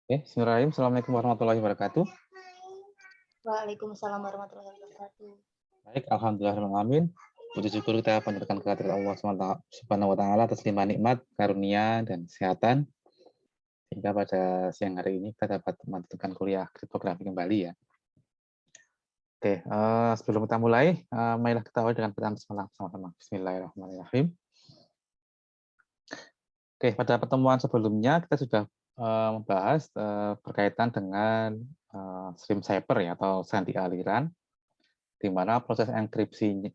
Bismillahirrahmanirrahim. Assalamualaikum warahmatullahi wabarakatuh. Waalaikumsalam warahmatullahi wabarakatuh. Baik, alhamdulillahirrahmanirrahim. Puji syukur kita panjatkan kehadirat Allah Subhanahu wa taala atas limpah nikmat, karunia dan kesehatan. Sehingga pada siang hari ini kita dapat melanjutkan kuliah kriptografi kembali ya. Oke, sebelum kita mulai, marilah kita awali dengan bacaan bismillah sama-sama. Bismillahirrahmanirrahim. Oke, pada pertemuan sebelumnya kita sudah membahas berkaitan dengan stream cipher ya atau sandi aliran, di mana proses enkripsi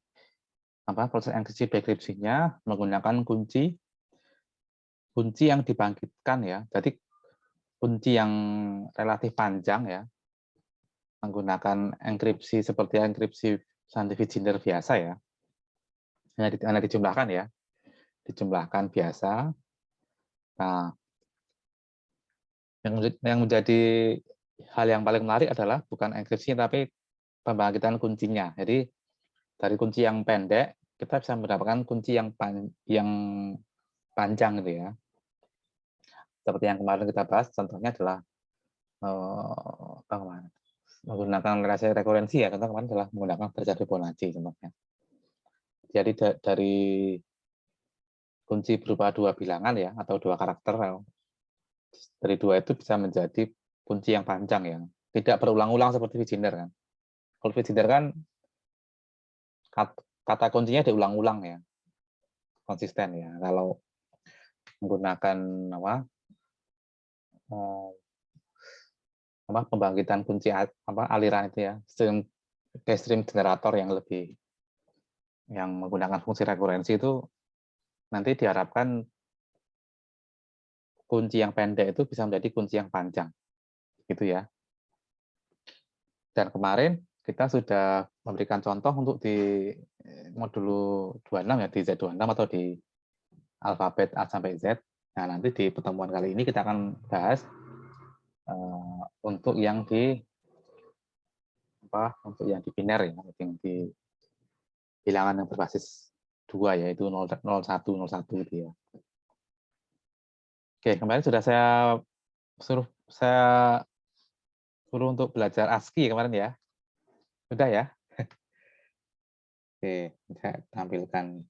dekripsinya menggunakan kunci yang dibangkitkan ya. Jadi kunci yang relatif panjang ya, menggunakan enkripsi seperti enkripsi scientific Ginder biasa ya. Hanya dijumlahkan ya, dijumlahkan biasa. Nah, yang menjadi hal yang paling menarik adalah bukan enkripsinya tapi pembangkitan kuncinya. Jadi dari kunci yang pendek kita bisa mendapatkan kunci yang panjang gitu ya. Seperti yang kemarin kita bahas, contohnya adalah menggunakan relasi rekurensi ya. Contoh kemarin adalah menggunakan baca Fibonacci contohnya. Jadi dari kunci berupa dua bilangan ya atau dua karakter, dari dua itu bisa menjadi kunci yang panjang ya. Tidak berulang-ulang seperti Viginder kan. Kalau Viginder kan kata kuncinya diulang-ulang ya, konsisten ya. Kalau menggunakan pembangkitan kunci aliran itu ya, stream generator yang menggunakan fungsi rekurensi itu nanti diharapkan kunci yang pendek itu bisa menjadi kunci yang panjang gitu ya. Dan kemarin kita sudah memberikan contoh untuk di modul 26 ya, di Z26 atau di alfabet A sampai Z. Nah, nanti di pertemuan kali ini kita akan bahas untuk yang di biner ya, yang di bilangan yang berbasis 2 yaitu 01 01 gitu ya. Oke, kemarin sudah saya suruh untuk belajar ASCII kemarin ya. Sudah ya? Oke, saya tampilkan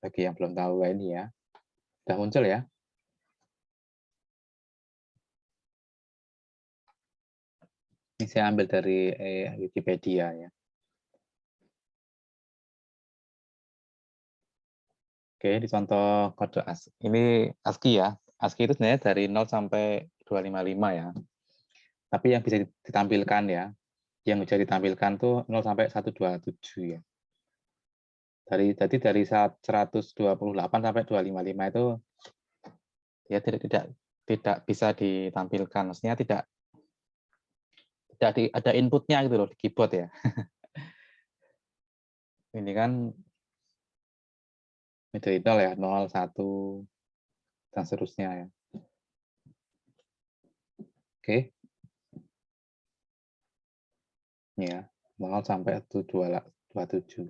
bagi yang belum tahu ini ya. Sudah muncul ya? Ini saya ambil dari Wikipedia ya. Oke, di contoh kode ASCII. Ini ASCII ya. ASCII itu sebenarnya dari 0 sampai 255 ya. Tapi yang bisa ditampilkan ya, yang bisa ditampilkan tuh 0 sampai 127 ya. Jadi dari 128 sampai 255 itu ya tidak bisa ditampilkan. Maksudnya tidak ada inputnya gitu loh di keyboard ya. Ini kan dari 0 ya, 0, 1, dan seterusnya ya. Oke. Ya, 0 sampai 27.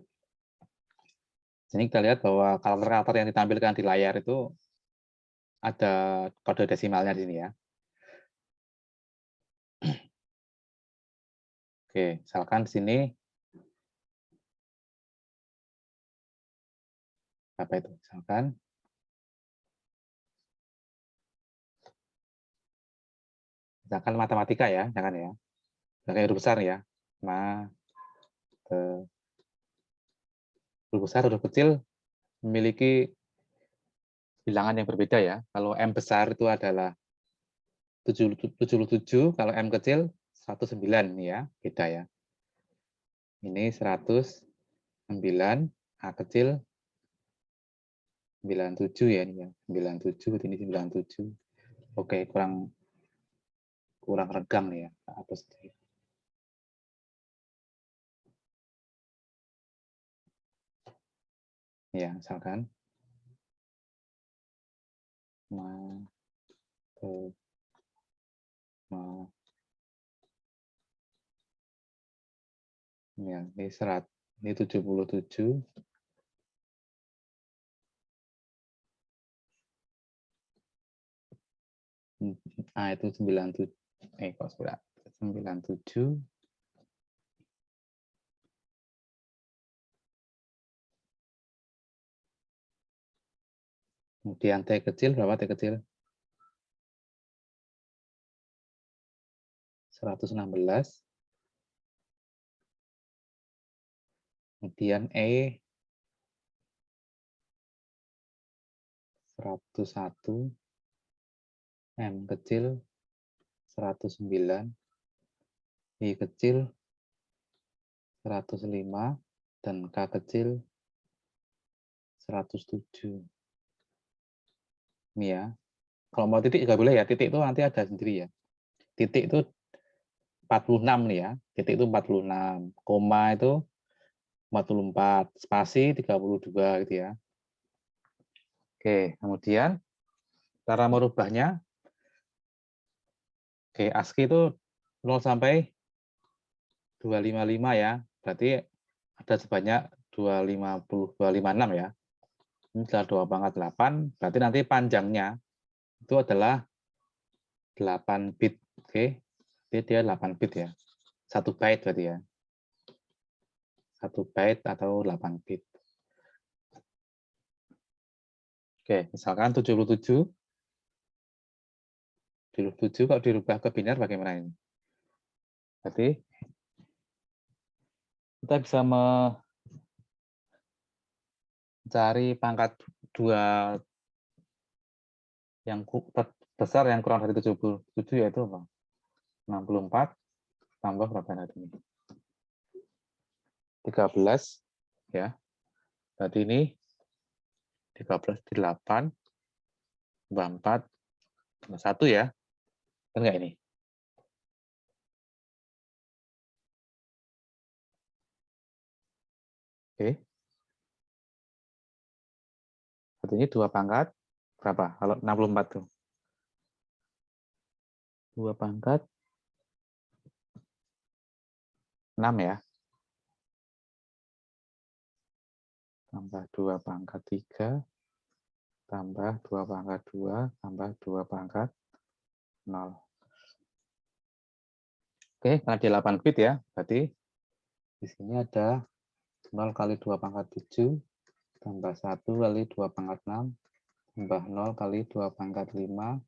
Jadi kita lihat bahwa karakter yang ditampilkan di layar itu ada kode desimalnya di sini ya. Oke, misalkan di sini apa itu? Misalkan matematika ya, jangan ya. Jangan huruf besar ya. Huruf besar, huruf kecil memiliki bilangan yang berbeda ya. Kalau M besar itu adalah 77, kalau M kecil 109 ya, beda ya. Ini 109, A kecil 97 ya ini ya. 97, ini 97. Oke, kurang regang nih ya. Hapus. Ya, misalkan ya, ini 77. itu 97. Kok 97. Kemudian T kecil, berapa T kecil? 116. Kemudian E 101, M kecil 109, I kecil 105, dan K kecil 107. Ini ya. Kalau mau titik juga boleh ya. Titik itu nanti ada sendiri ya. Titik itu 46 nih ya. Titik itu 46. Koma itu 44. Spasi 32 gitu ya. Oke, kemudian cara merubahnya. Oke, ASCII itu 0 sampai 255 ya. Berarti ada sebanyak 256 ya. Ini adalah 2 pangkat 8, berarti nanti panjangnya itu adalah 8 bit. Oke, jadi dia 8 bit ya. 1 byte berarti ya. 1 byte atau 8 bit. Oke, misalkan 77. 77 kalau dirubah ke biner bagaimana ini? Berarti kita bisa mencari pangkat 2 yang besar yang kurang dari 77 yaitu apa? 64 tambah berapa nanti ini? 13 ya. Berarti ini 13 di 8 tambah 4 tambah 1 ya. Kan enggak ini? Oke. Berarti ini 2 pangkat berapa? Kalau 64 tuh. 2 pangkat 6 ya. Tambah 2 pangkat 3 tambah 2 pangkat 2 tambah 2 pangkat 0. Oke, karena dia 8 bit ya, berarti di sini ada 0 kali 2 pangkat 7 tambah 1 kali 2 pangkat 6 tambah 0 kali 2 pangkat 5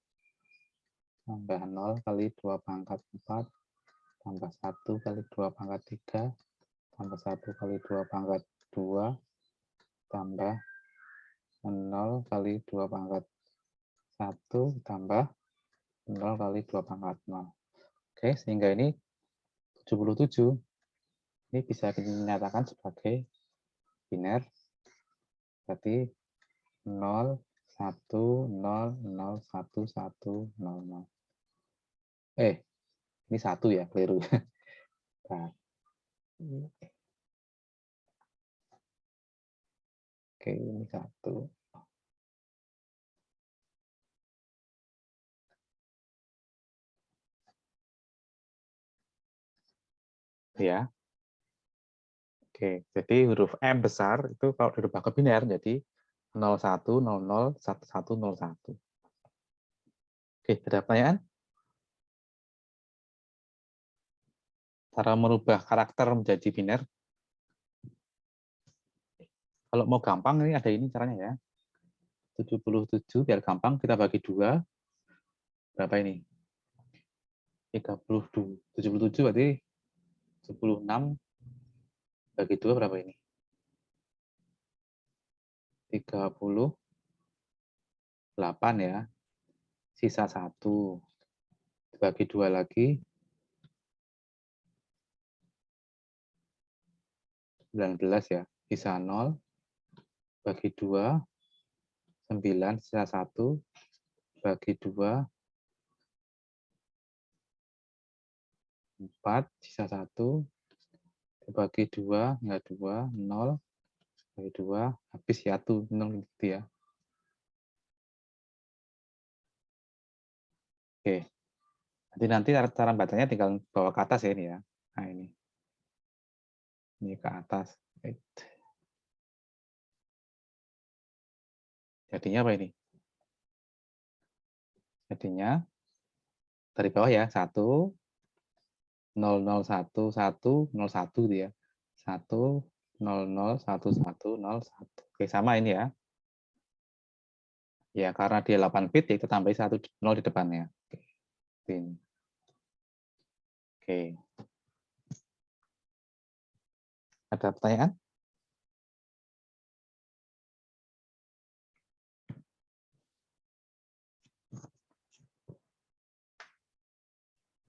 tambah 0 kali 2 pangkat 4 tambah 1 kali 2 pangkat 3 tambah 1 kali 2 pangkat 2 tambah 0 kali 2 pangkat 1 tambah 0 kali 2 pangkat 0. Oke, sehingga ini 77. Ini bisa dinyatakan sebagai biner. Berarti 0, 1, 0, 0, 1, 1, 0, 0. Ini 1 ya, keliru. Nah, oke, ini 1. Ya. Oke, jadi huruf M besar itu kalau dirubah ke biner jadi 01, 00, 11, 01. Oke, ada pertanyaan? Cara merubah karakter menjadi biner. Kalau mau gampang ini ada ini caranya ya. 77 biar gampang kita bagi 2. Berapa ini? 32. 77 berarti 76 bagi 2 berapa ini? 38 ya. Sisa 1. Bagi 2 lagi 19 ya. Sisa 0. Bagi 2 9, sisa 1. Bagi 2 4, sisa 1. Bagi 2, enggak 2, 0. Bagi 2, habis ya 1, 0 gitu ya. Oke. Jadi nanti cara bacanya tinggal bawa ke atas ya ini ya. Nah ini. Ini ke atas. Jadinya apa ini? Jadinya dari bawah ya, 1, 0, 0, 1, 1, 0, 1 gitu ya. 1, 0, 0, 1, 1, 0, 1. Oke, sama ini ya. Ya, karena dia 8 bit, ya kita tambahin 1, 0 di depannya. Oke. Ini. Oke. Ada pertanyaan?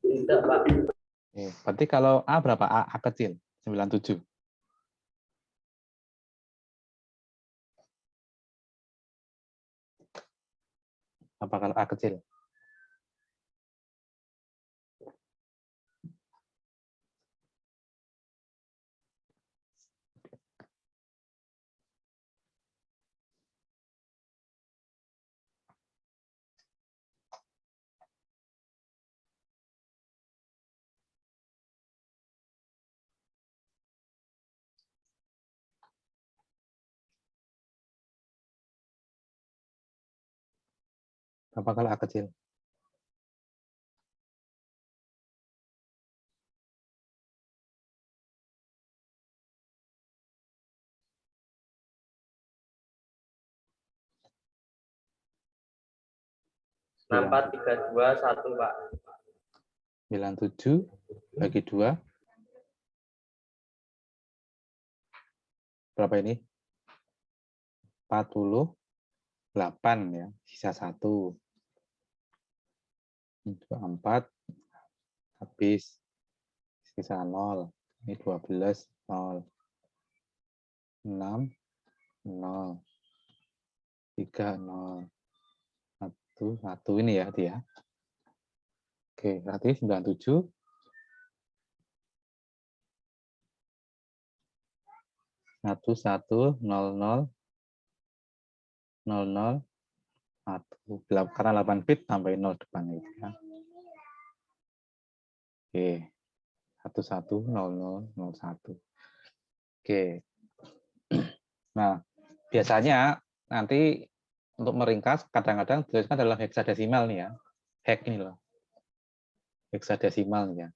Tidak, Pak. Oke. Berarti kalau A berapa? A kecil, 97. Apa kalau A kecil? Apa kalau A kecil? Nah, 4, 3, 2, 1, Pak. 97 bagi 2. Berapa ini? 48 ya. Sisa 1. 24 habis. Sisa 0. Ini 12, 0. 6, 0. 3, 0. 1, 1 ini ya dia. Oke, berarti 97 1, 1, 0, 0, 0, 0, 1. Karena 8 bit tambahin 0 depannya itu ya. Oke. 1, 1, 0, 0, 0, 1. Oke. Nah, biasanya nanti untuk meringkas kadang-kadang dituliskan dalam heksadesimal nih ya. Hek ini loh. Heksadesimal ya.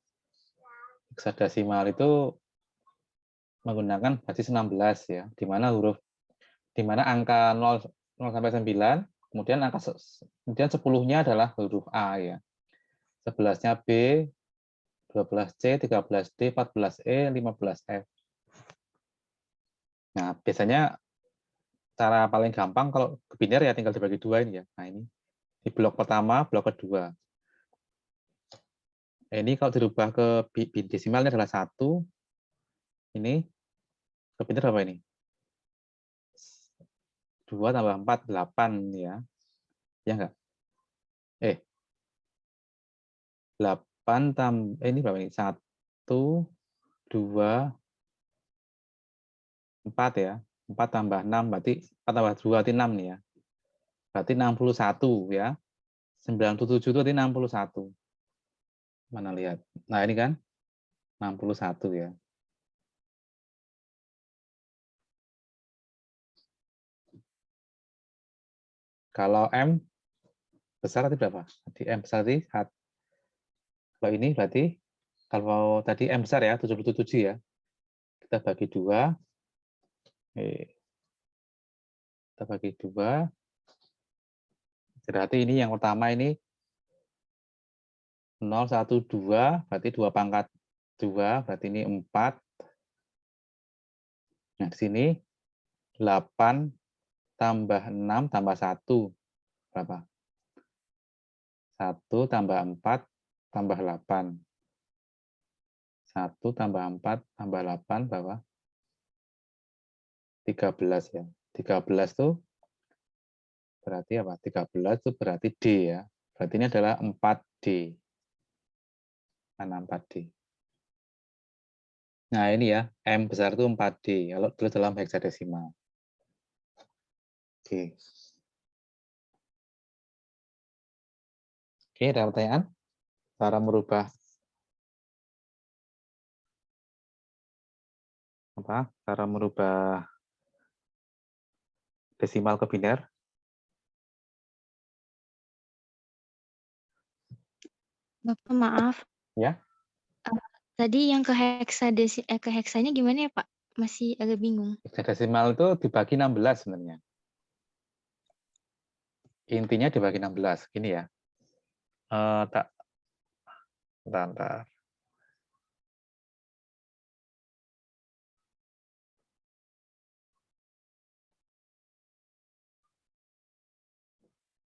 Heksadesimal itu menggunakan basis 16 ya, di mana angka 0, 0 sampai 9, kemudian kemudian 10-nya adalah huruf A ya. 11-nya B, 12C, 13D, 14E, 15F. Nah, biasanya cara paling gampang kalau ke biner ya tinggal dibagi 2 ini ya. Nah, ini di blok pertama, blok kedua. Ini kalau dirubah ke bit desimal ini adalah 1. Ini ke biner apa ini? 2 tambah 4, 8 ya. Ya enggak? 8 tambah ini berapa ini? 1, 2, 4 ya. 4 tambah 6 berarti 4 tambah 2 berarti 6 nih ya. Berarti 61 ya. 97 itu berarti 61. Mana lihat. Nah, ini kan 61 ya. Kalau M besar tadi berapa? Tadi M besar tadi kalau ini berarti kalau tadi M besar ya 77 ya. Kita bagi 2. Kita bagi 2. Berarti ini yang pertama ini 0, 1, 2, berarti 2 pangkat 2, berarti ini 4. Nah, di sini 8 tambah 6 tambah 1. Berapa? 1 tambah 4 tambah 8. 1 tambah 4 tambah 8 berapa? 13 ya. 13 itu berarti apa? 13 itu berarti D ya. Berarti ini adalah 4D. Mana 4D? Nah, ini ya, M besar itu 4D kalau tulis dalam heksadesimal. Oke. Oke, ada pertanyaan? Cara merubah apa? Cara merubah desimal ke biner? Bapak maaf, Ya, tadi yang ke heksanya gimana ya, Pak? Masih agak bingung. hexadesimal itu dibagi 16 sebenarnya. Intinya dibagi 16. Gini ya. Tak, bentar.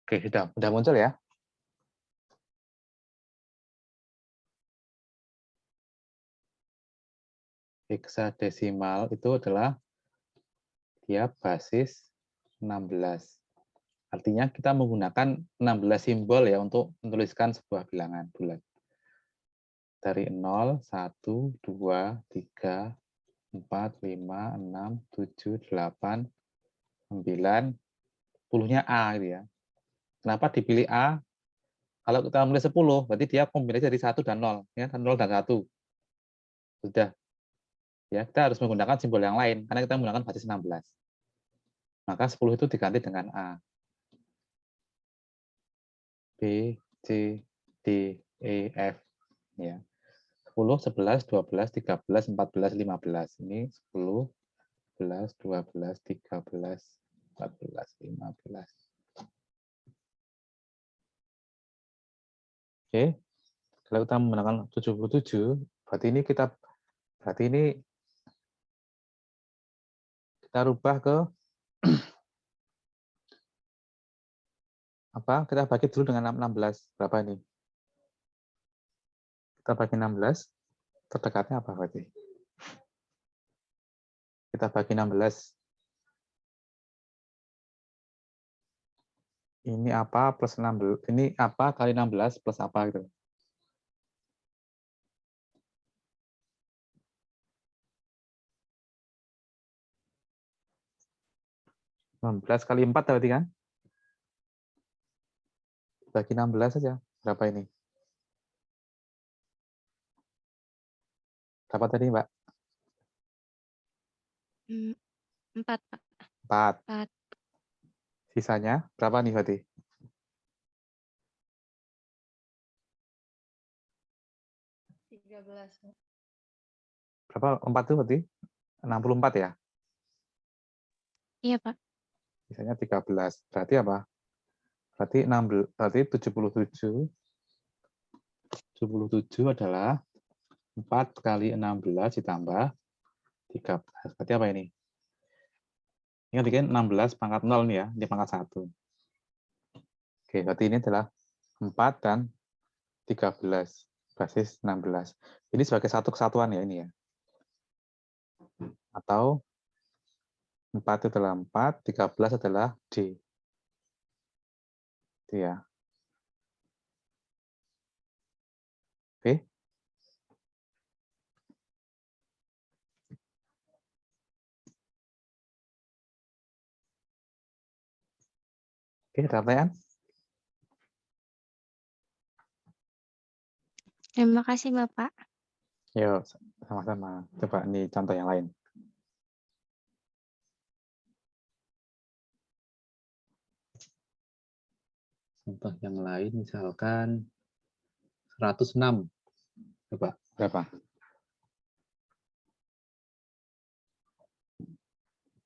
Oke, sudah muncul ya. Hexadesimal itu adalah dia basis 16. Artinya kita menggunakan 16 simbol ya untuk menuliskan sebuah bilangan bulat. Dari 0, 1, 2, 3, 4, 5, 6, 7, 8, 9, 10-nya A gitu ya. Kenapa dipilih A? Kalau kita menulis 10, berarti dia kombinasi dari 1 dan 0, ya, 0 dan 1. Sudah. Ya, kita harus menggunakan simbol yang lain karena kita menggunakan basis 16. Maka 10 itu diganti dengan A. B, C, D, E, F. Ya. 10, 11, 12, 13, 14, 15. Ini 10, 11, 12, 13, 14, 15. Oke. Kalau kita menggunakan 77, berarti ini kita rubah ke apa? Kita bagi dulu dengan 16. Berapa ini? Kita bagi 16, terdekatnya apa berarti? Kita bagi 16. Ini apa plus 16? Ini apa kali 16 plus apa gitu. 16 kali 4 berarti kan? Bagi 16 saja. Berapa ini? Berapa tadi, Mbak? 4, Pak. 4. 4. Sisanya berapa nih berarti? 13. Berapa? 4 itu berarti 64 ya? Iya, Pak. Sisanya 13. Berarti apa? Berarti 16, berarti 77. 77 adalah 4 kali 16 ditambah 13. Berarti apa ini? Ini bikin 16 pangkat 0 nih ya, ini pangkat 1. Oke, berarti ini adalah 4 dan 13, basis 16. Ini sebagai satu kesatuan ya ini ya. Atau 4 itu adalah 4, 13 adalah D. Itu ya. Oke. Oke, ada pertanyaan? Terima kasih, Bapak. Yuk, sama-sama. Coba ini contoh yang lain. Contoh yang lain misalkan 106. Coba, berapa?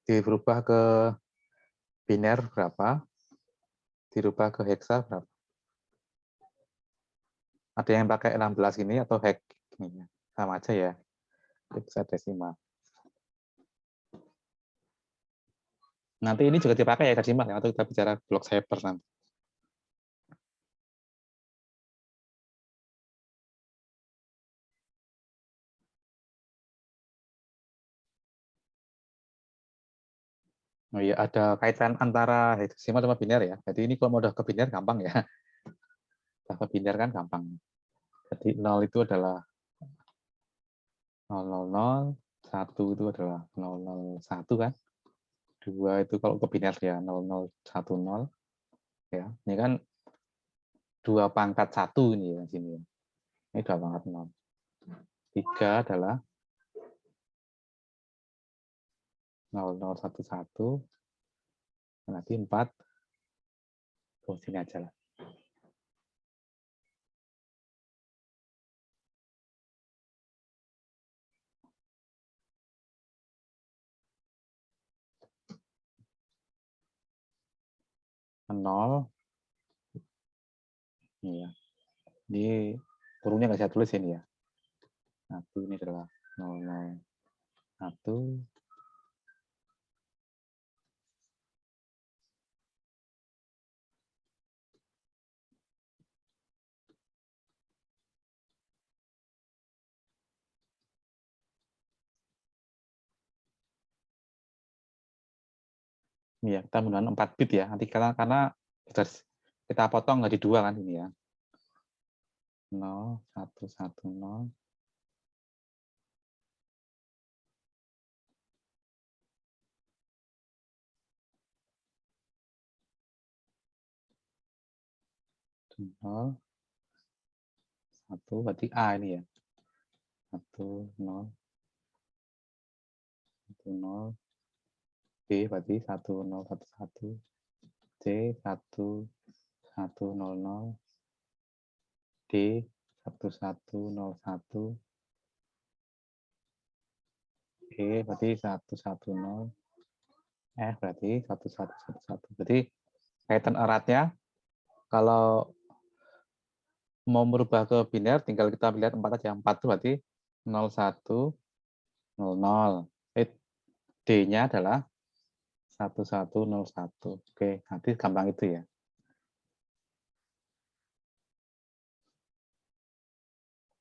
Dirubah ke biner berapa? Dirubah ke heksa berapa? Ada yang pakai 16 ini atau hek ini? Sama aja ya. Hexadesimal. Nanti ini juga dipakai ya hexadesimal ya, atau kita bicara block cipher nanti. Oh iya, ada kaitan antara hexadesimal sama biner ya. Jadi ini kalau mau udah ke biner gampang ya. Udah ke biner kan gampang. Jadi 0 itu adalah 000, 1 itu adalah 001 kan. 2 itu kalau ke biner ya 0010 ya. Ini kan 2 pangkat 1 ini ya sini. Ini 2 pangkat 0. 3 adalah 0011. Nanti 4. Oh, sini aja lah. 0. Iya. Ini kurungnya nggak saya tulis ini ya. 1 ini adalah 0, 0, 1. Iya, kita menggunakan 4 bit ya. Nanti karena kita potong nggak di 2 kan ini ya. 0, 1, 1, 0. Nol, 1 berarti A ini ya. 1, 0, 1, 0. B berarti 1, 0, 1, 1. C 1, 1, 0, 0. D 1, 1, 0, 1. E berarti 1, 1, 0. F berarti 1, 1, 1, 1. Berarti kaitan eratnya kalau mau merubah ke biner tinggal kita lihat 4 aja. 4 itu berarti 0, 1, 0, 0. D-nya adalah 1, 1, 0, 1. Oke, nanti gampang itu ya.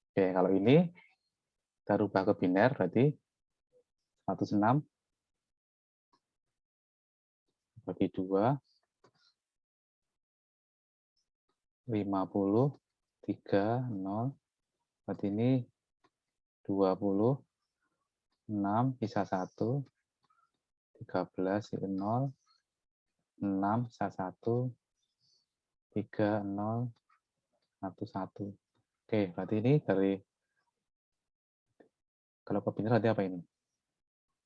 Oke, kalau ini kita rubah ke biner berarti 106 bagi 2, 50, 3, 0. Berarti ini 20, 6, sisa 1, 13, 0, 6, sisa 1, 3, 0, 1, 1. Oke, berarti ini dari, kalau ke biner berarti apa ini?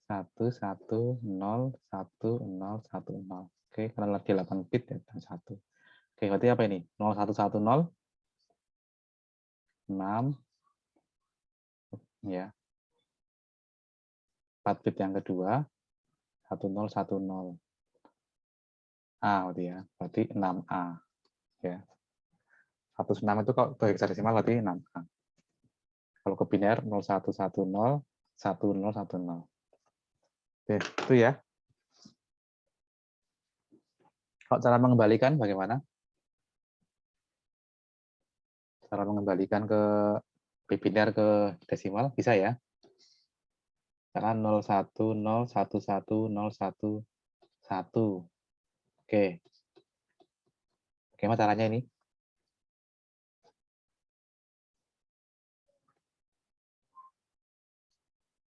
1, 1, 0, 1, 0, 1, 0. Oke, karena lagi 8 bit ya, dan 1. Oke, berarti apa ini? 0, 1, 1, 0, 6, ya. 4 bit yang kedua, 1, 0, 1, 0. A berarti ya, berarti 6A. Ya. 106 itu kalau ke hexadesimal berarti 6A. Kalau ke biner 0110, 1010. Oke, itu ya. Kalau cara mengembalikan bagaimana? Cara mengembalikan ke biner ke desimal bisa ya? Cara 01011011. Oke. Bagaimana caranya ini?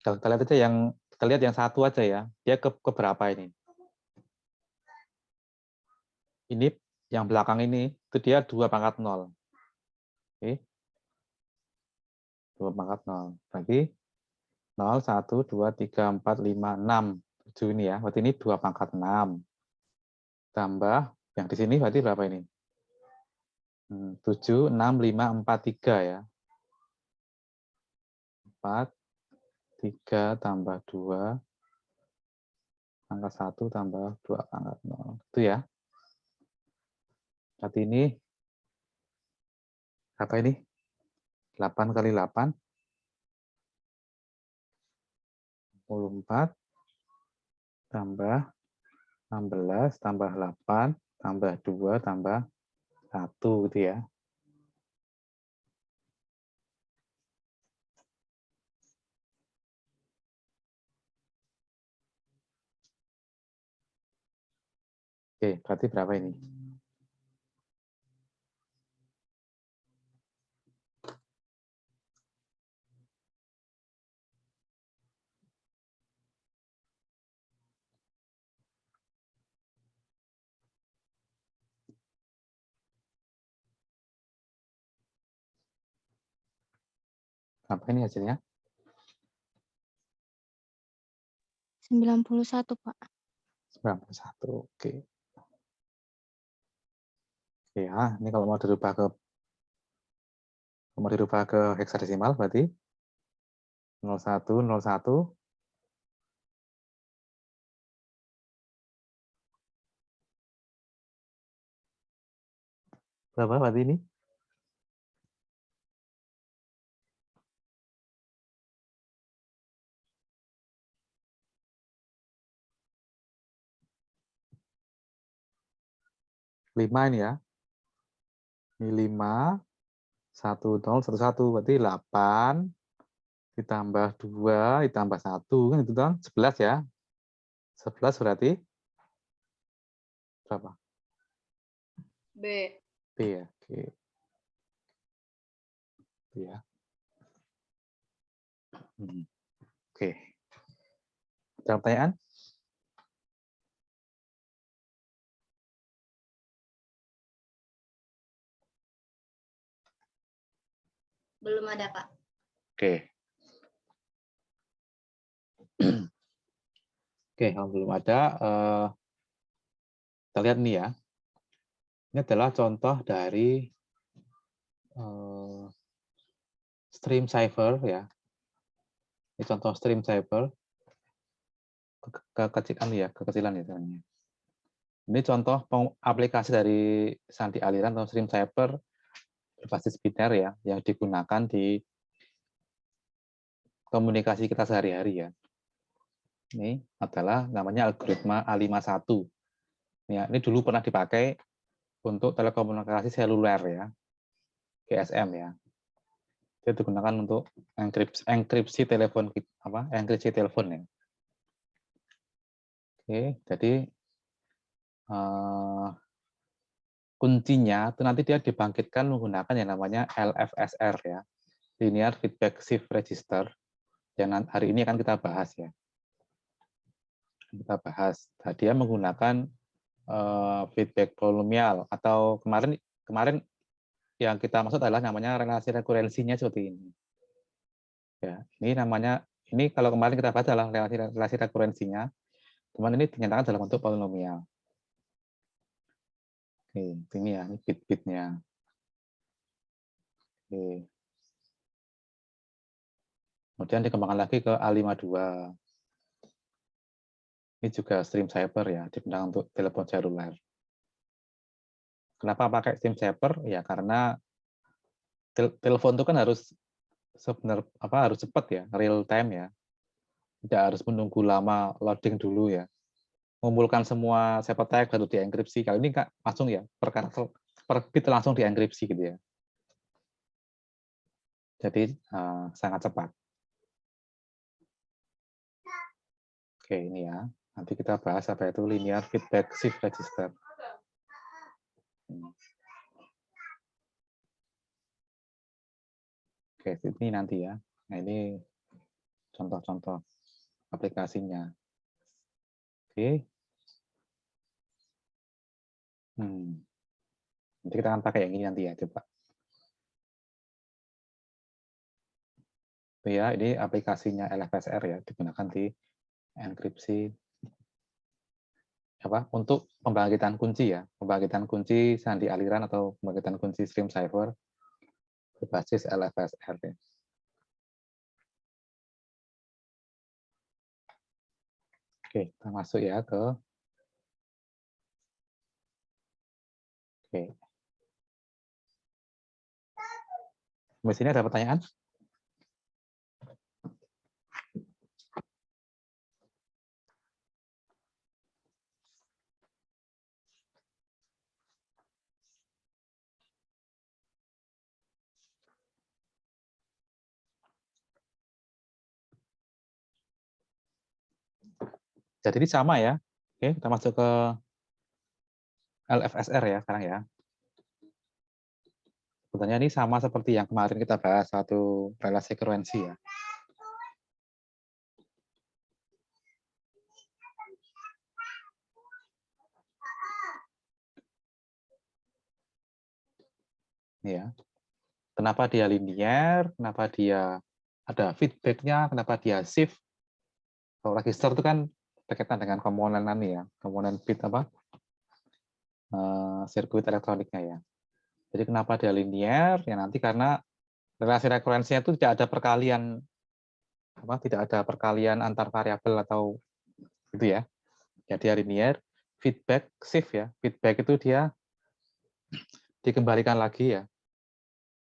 Kalau kita lihat aja kita lihat yang satu aja ya. Dia ke berapa ini? Ini yang belakang ini itu dia 2 pangkat 0. Oke. 2 pangkat 0. Berarti 0, 1, 2, 3, 4, 5, 6. 7 ini ya. Berarti ini 2 pangkat 6. Tambah yang di sini berarti berapa ini? 7, 6, 5, 4, 3 ya. 4, 3 tambah 2, pangkat 1 tambah 2 pangkat 0. Itu ya. Berarti ini apa ini? 8 kali 8, 24, tambah 16, tambah 8, tambah 2, tambah 1 gitu ya. Oke, berarti berapa ini? Apa ini hasilnya? 91, Pak. 91. Oke. Ya, ini kalau mau dirubah ke hexadesimal berarti 01, 01, Berapa berarti ini? Lima ini ya. Ini 5, 1, 0, 1, 1. Berarti 8 ditambah 2 ditambah 1 kan itu dong 11 ya. 11 berarti berapa? B. B ya. Oke. B ya. Oke. Ada pertanyaan? Belum ada, Pak. Oke. Oke, kalau belum ada, kita lihat nih ya. Ini adalah contoh dari stream cipher ya. Ini contoh stream cipher. Kekecilan ya. Ini contoh aplikasi dari sandi aliran atau stream cipher berbasis biner ya, yang digunakan di komunikasi kita sehari-hari ya. Ini adalah namanya algoritma A51. Ya, ini dulu pernah dipakai untuk telekomunikasi seluler ya, GSM ya. Dia digunakan untuk enkripsi telepon enkripsi telepon ya. Oke, jadi kuncinya itu nanti dia dibangkitkan menggunakan yang namanya LFSR ya, Linear Feedback Shift Register. Yang hari ini akan kita bahas ya. Kita bahas. Nah, dia menggunakan feedback polinomial atau kemarin yang kita maksud adalah namanya relasi rekurensinya seperti ini. Ya, ini kalau kemarin kita bahas adalah relasi rekurensinya, teman ini dinyatakan dalam bentuk polinomial. Oke, ini ya, ini bit-bitnya. Oke. Kemudian dikembangkan lagi ke A52. Ini juga stream cipher ya, digunakan untuk telepon seluler. Kenapa pakai stream cipher? Ya karena telepon itu kan harus harus cepat ya, real time ya. Tidak harus menunggu lama loading dulu ya. Mengumpulkan semua ciphertext baru dienkripsi. Kali ini Kak, langsung ya, per bit langsung dienkripsi gitu ya. Jadi sangat cepat. Oke, ini ya. Nanti kita bahas apa itu linear feedback shift register. Oke, ini nanti ya. Nah, ini contoh-contoh aplikasinya. Oke. Nanti kita akan pakai yang ini nanti ya, coba. Ya, ini aplikasinya LFSR ya, digunakan di enkripsi untuk pembangkitan kunci ya, pembangkitan kunci sandi aliran atau pembangkitan kunci stream cipher berbasis LFSR ya. Oke, kita masuk ya ke Di sini ada pertanyaan? Jadi ini sama ya. Oke, kita masuk ke LFSR ya sekarang ya. Sebetulnya ini sama seperti yang kemarin kita bahas, satu relasi frekuensi ya. Ya. Kenapa dia linear, kenapa dia ada feedback-nya, kenapa dia shift. Kalau register itu kan berkaitan dengan komponen ya, komponen bit sirkuit elektroniknya ya. Jadi kenapa dia linear? Ya nanti karena relasi rekurensinya itu tidak ada perkalian antar variabel atau gitu ya. Jadi linear, feedback shift ya. Feedback itu dia dikembalikan lagi ya,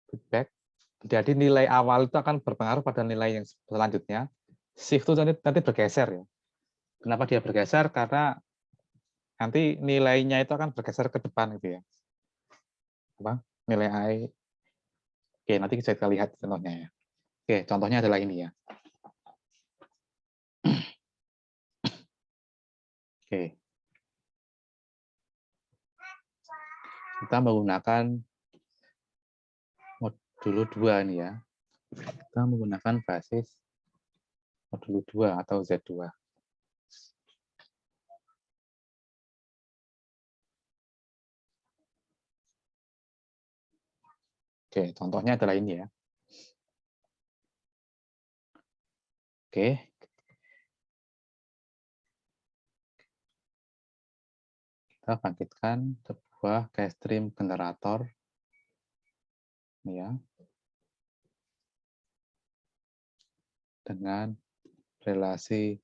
feedback. Jadi nilai awal itu akan berpengaruh pada nilai yang selanjutnya. Shift itu nanti bergeser ya. Kenapa dia bergeser? Karena nanti nilainya itu akan bergeser ke depan gitu ya. Apa? Nilai I. Oke, nanti kita lihat contohnya ya. Oke, contohnya adalah ini ya. Oke. Kita menggunakan modul 2 nih ya. Kita menggunakan basis modul 2 atau Z2. Oke, contohnya adalah ini ya. Oke. Kita bangkitkan sebuah Keystream generator. Ya. Dengan relasi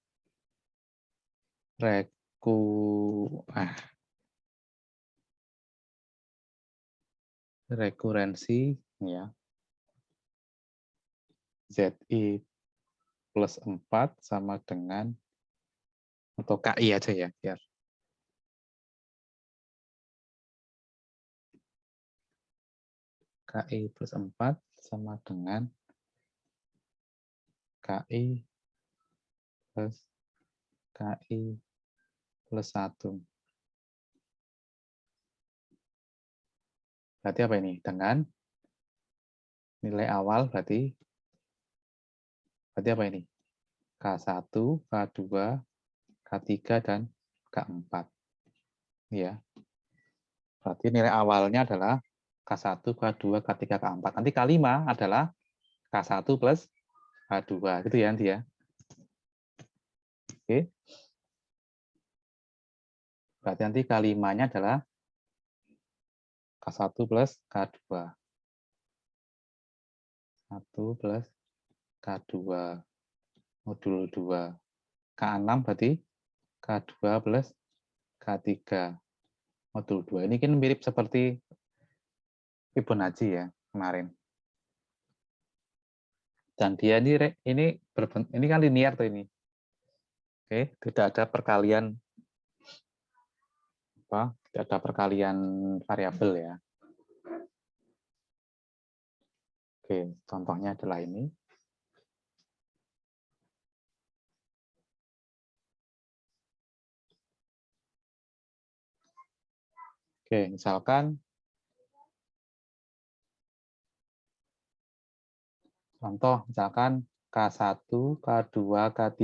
rekurensi ya. ZI plus 4 sama dengan, atau KI aja ya, biar KI plus 4 sama dengan KI plus 1. Berarti apa ini? Dengan nilai awal berarti apa ini? K1, K2, K3, dan K4. Ya. Berarti nilai awalnya adalah K1, K2, K3, K4. Nanti K5 adalah K1 plus K2. Gitu ya nanti ya. Oke. Berarti nanti K5-nya adalah K1 plus K2. 1 plus K2. Modul 2. K6 berarti K2 plus K3. Modul 2. Ini kan mirip seperti Fibonacci ya kemarin. Dan dia ini kan linear tuh ini. Oke, tidak ada perkalian tidak ada perkalian variabel ya. Oke, contohnya adalah ini. Oke, misalkan contoh misalkan K1, K2, K3,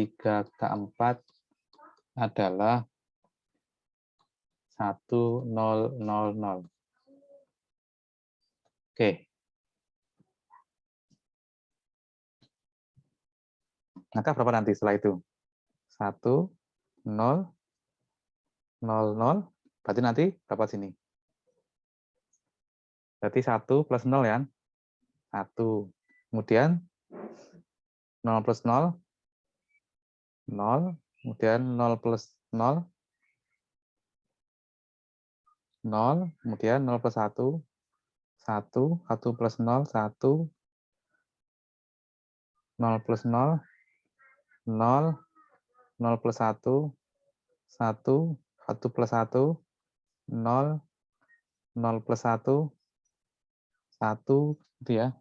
K4 adalah 1, 0, 0, 0. Oke. Maka berapa nanti setelah itu? 1, 0, 0, 0. Berarti nanti berapa sini? Berarti 1 plus 0 ya. 1. Kemudian 0 plus 0. 0. Kemudian 0 plus 0. 0, kemudian 0 plus 1, 1, 1 plus 0, 1, 0 plus 0, 0, 0 plus 1, 1, 1 plus 1, 0, 0 plus 1, 1, gitu ya.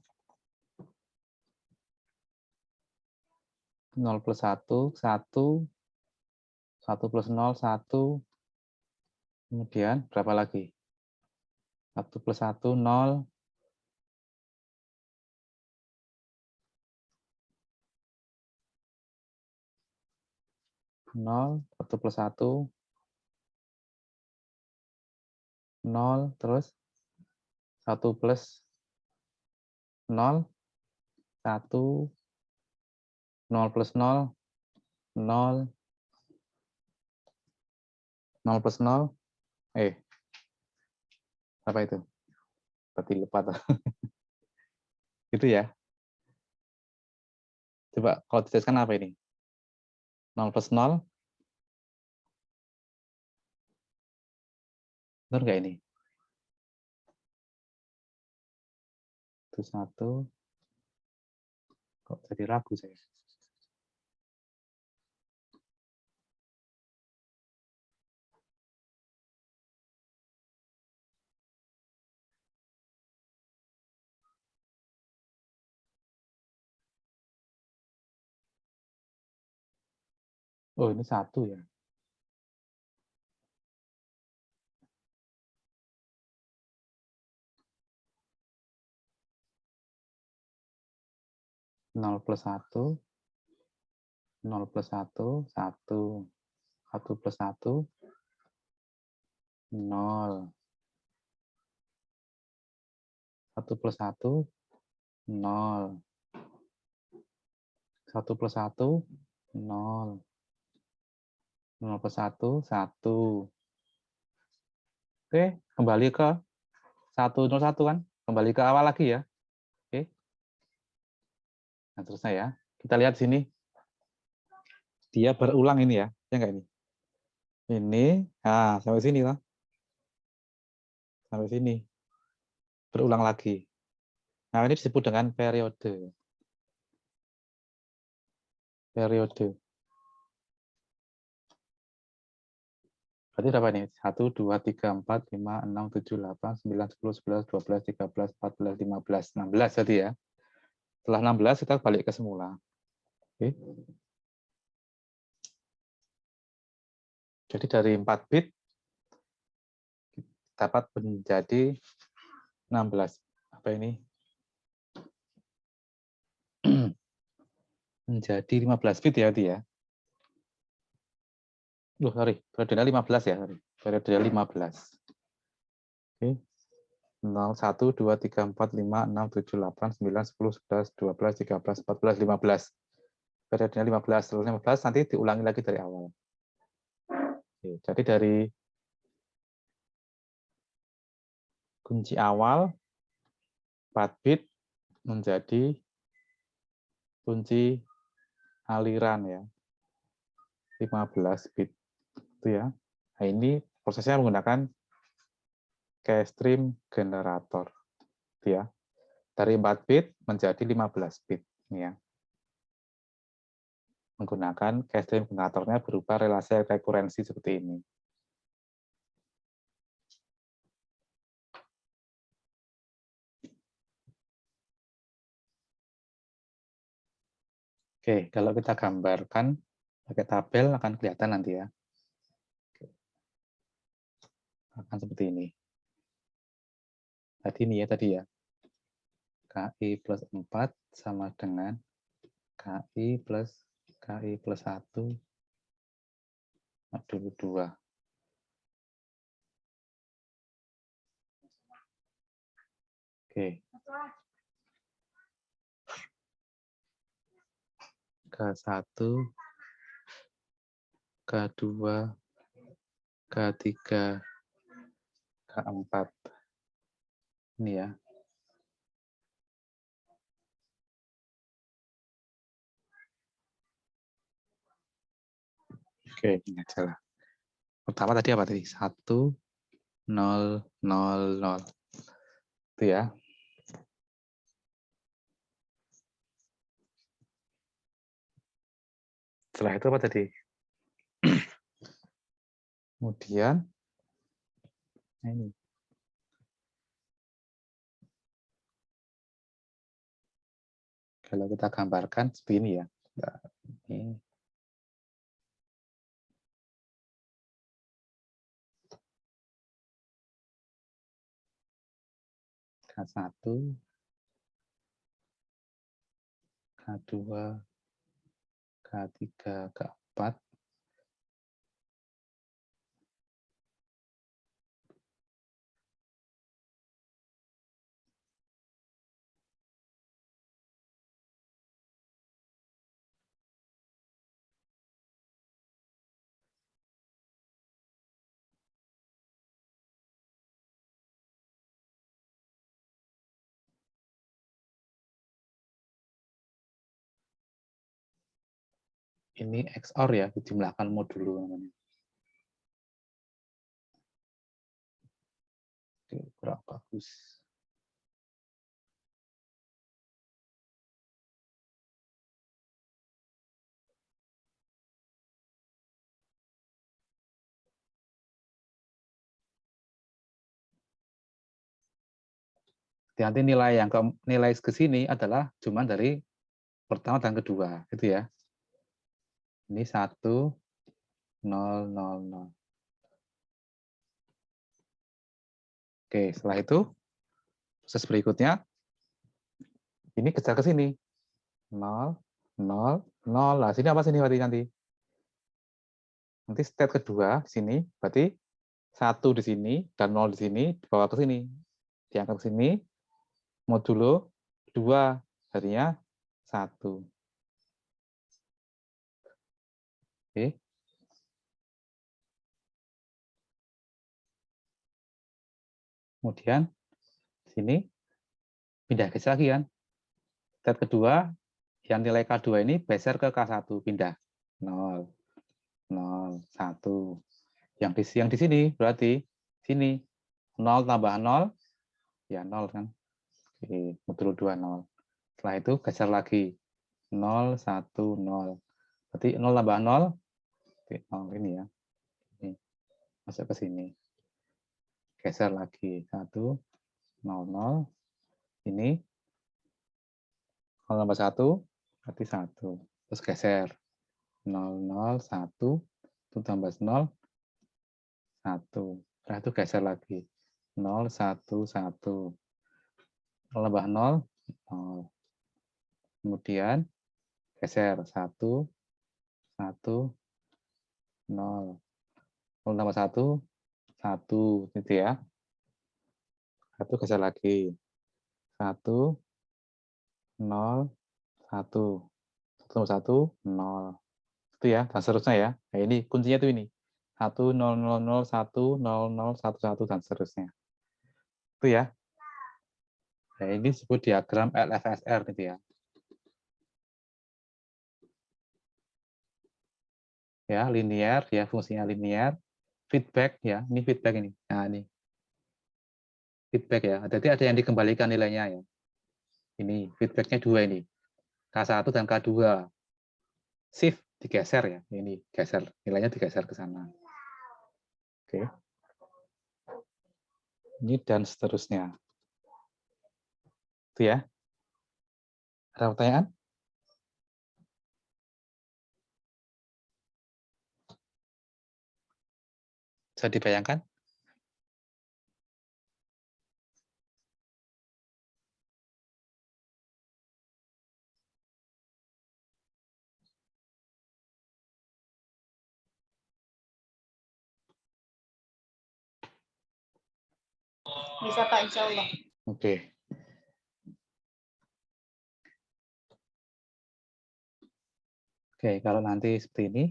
0 plus 1, 1, 1 plus 0, 1, kemudian berapa lagi? 1 plus 1, 0, 0, 1 plus 1, 0, terus 1 plus 0, 1, 0 plus 0, 0, 0 plus 0, apa itu? Berarti lupa tuh. Gitu ya. Coba kalau dituliskan apa ini? 0 plus 0. Benar nggak ini? 1, kok jadi ragu saya. Oh, ini 1 ya. Nol plus 1, 0 plus 1, 1. 1 plus 1, 0. 1 plus 1, 0. 1 plus 1, 0. 0 plus 1, 1. Oke, kembali ke 101 kan? Kembali ke awal lagi ya. Oke. Nah, terusnya ya. Kita lihat sini. Dia berulang ini ya. Ya enggak ini? Ini, nah sampai sini lah. Sampai sini. Berulang lagi. Nah, ini disebut dengan periode. Periode. Berarti berapa nih? 1, 2, 3, 4, 5, 6, 7, 8, 9, 10, 11, 12, 13, 14, 15, 16 tadi ya. Setelah 16 kita balik ke semula. Oke. Jadi dari 4 bit dapat menjadi 16. Apa ini? Menjadi 15 bit ya, dia. Loh, sorry. Periodenya 15 ya, sorry. Periodenya 15. Oke. 0, 1, 2, 3, 4, 5, 6, 7, 8, 9, 10, 11, 12, 13, 14, 15. Periodenya 15. Terus 15 nanti diulangi lagi dari awal. Oke, jadi dari kunci awal 4 bit menjadi kunci aliran ya. 15 bit. Itu ya. Nah, ini prosesnya menggunakan keystream generator. Itu ya. Dari 4 bit menjadi 15 bit ya. Menggunakan keystream generatornya berupa relasi rekurensi seperti ini. Oke, kalau kita gambarkan pakai tabel akan kelihatan nanti ya. Akan seperti ini. Tadi ini ya, tadi ya. KI plus 4 sama dengan KI plus 1 dulu 2. Oke. K1, K2, K3, K4. Ini ya. Oke, ini aja lah. Pertama tadi apa tadi? 1, 0, 0, 0. Itu ya. Setelah itu apa tadi? Kemudian, nah ini. Kalau kita gambarkan seperti ini ya. Nah, ini. K1, K2, K3, K4. Ini XOR ya, dijumlahkan modulo namanya. Oke, kurang bagus. Nanti nilai yang nilai ke sini adalah cuma dari pertama dan kedua, gitu ya. Ini 1, 0, 0, 0. Oke, setelah itu proses berikutnya ini kejar ke sini. 0, 0, 0. Nah, sini apa sini berarti nanti? Nanti state kedua di sini berarti 1 di sini dan 0 di sini dibawa ke sini. Diangkat ke sini modulo 2 jadinya 1. Oke. Kemudian sini pindah geser lagi kan. State kedua yang nilai K2 ini geser ke K1, pindah 0, 0, 1. Yang di sini berarti sini 0 tambah 0 ya 0 kan. Oke, modulo 2 0. Setelah itu geser lagi 0, 1, 0. Berarti 0 tambah 0 ini ya. Ini masuk ke sini. Geser lagi 1, 0, 0. Ini 0 tambah 1 berarti 1. Terus geser 0, 0, 1. 1 tambah 0, 1. Setelah itu geser lagi 0, 1, 1. 0 tambah 0, 0. Kemudian geser 1, 1, 0. 0 tambah 1, 1. Gitu ya. 1 geser lagi. 1, 0, 1. 1 tambah 1, 0. Itu ya, dan seterusnya ya. Nah, ini kuncinya itu ini. 1, 0, 0, 0, 1, 0, 0, 1, 1, dan seterusnya. Itu ya. Nah, ini disebut diagram LFSR gitu ya. Ya, linear, ya fungsinya linear. Feedback ya, ini feedback ini. Nah, ini. Feedback ya. Jadi ada yang dikembalikan nilainya ya. Ini feedbacknya 2 ini. K1 dan K2. Shift digeser ya. Ini geser, nilainya digeser ke sana. Oke. Ini dan seterusnya. Itu ya. Ada pertanyaan? Bisa dibayangkan? Bisa Pak, insya Allah. Oke. Oke, kalau nanti seperti ini,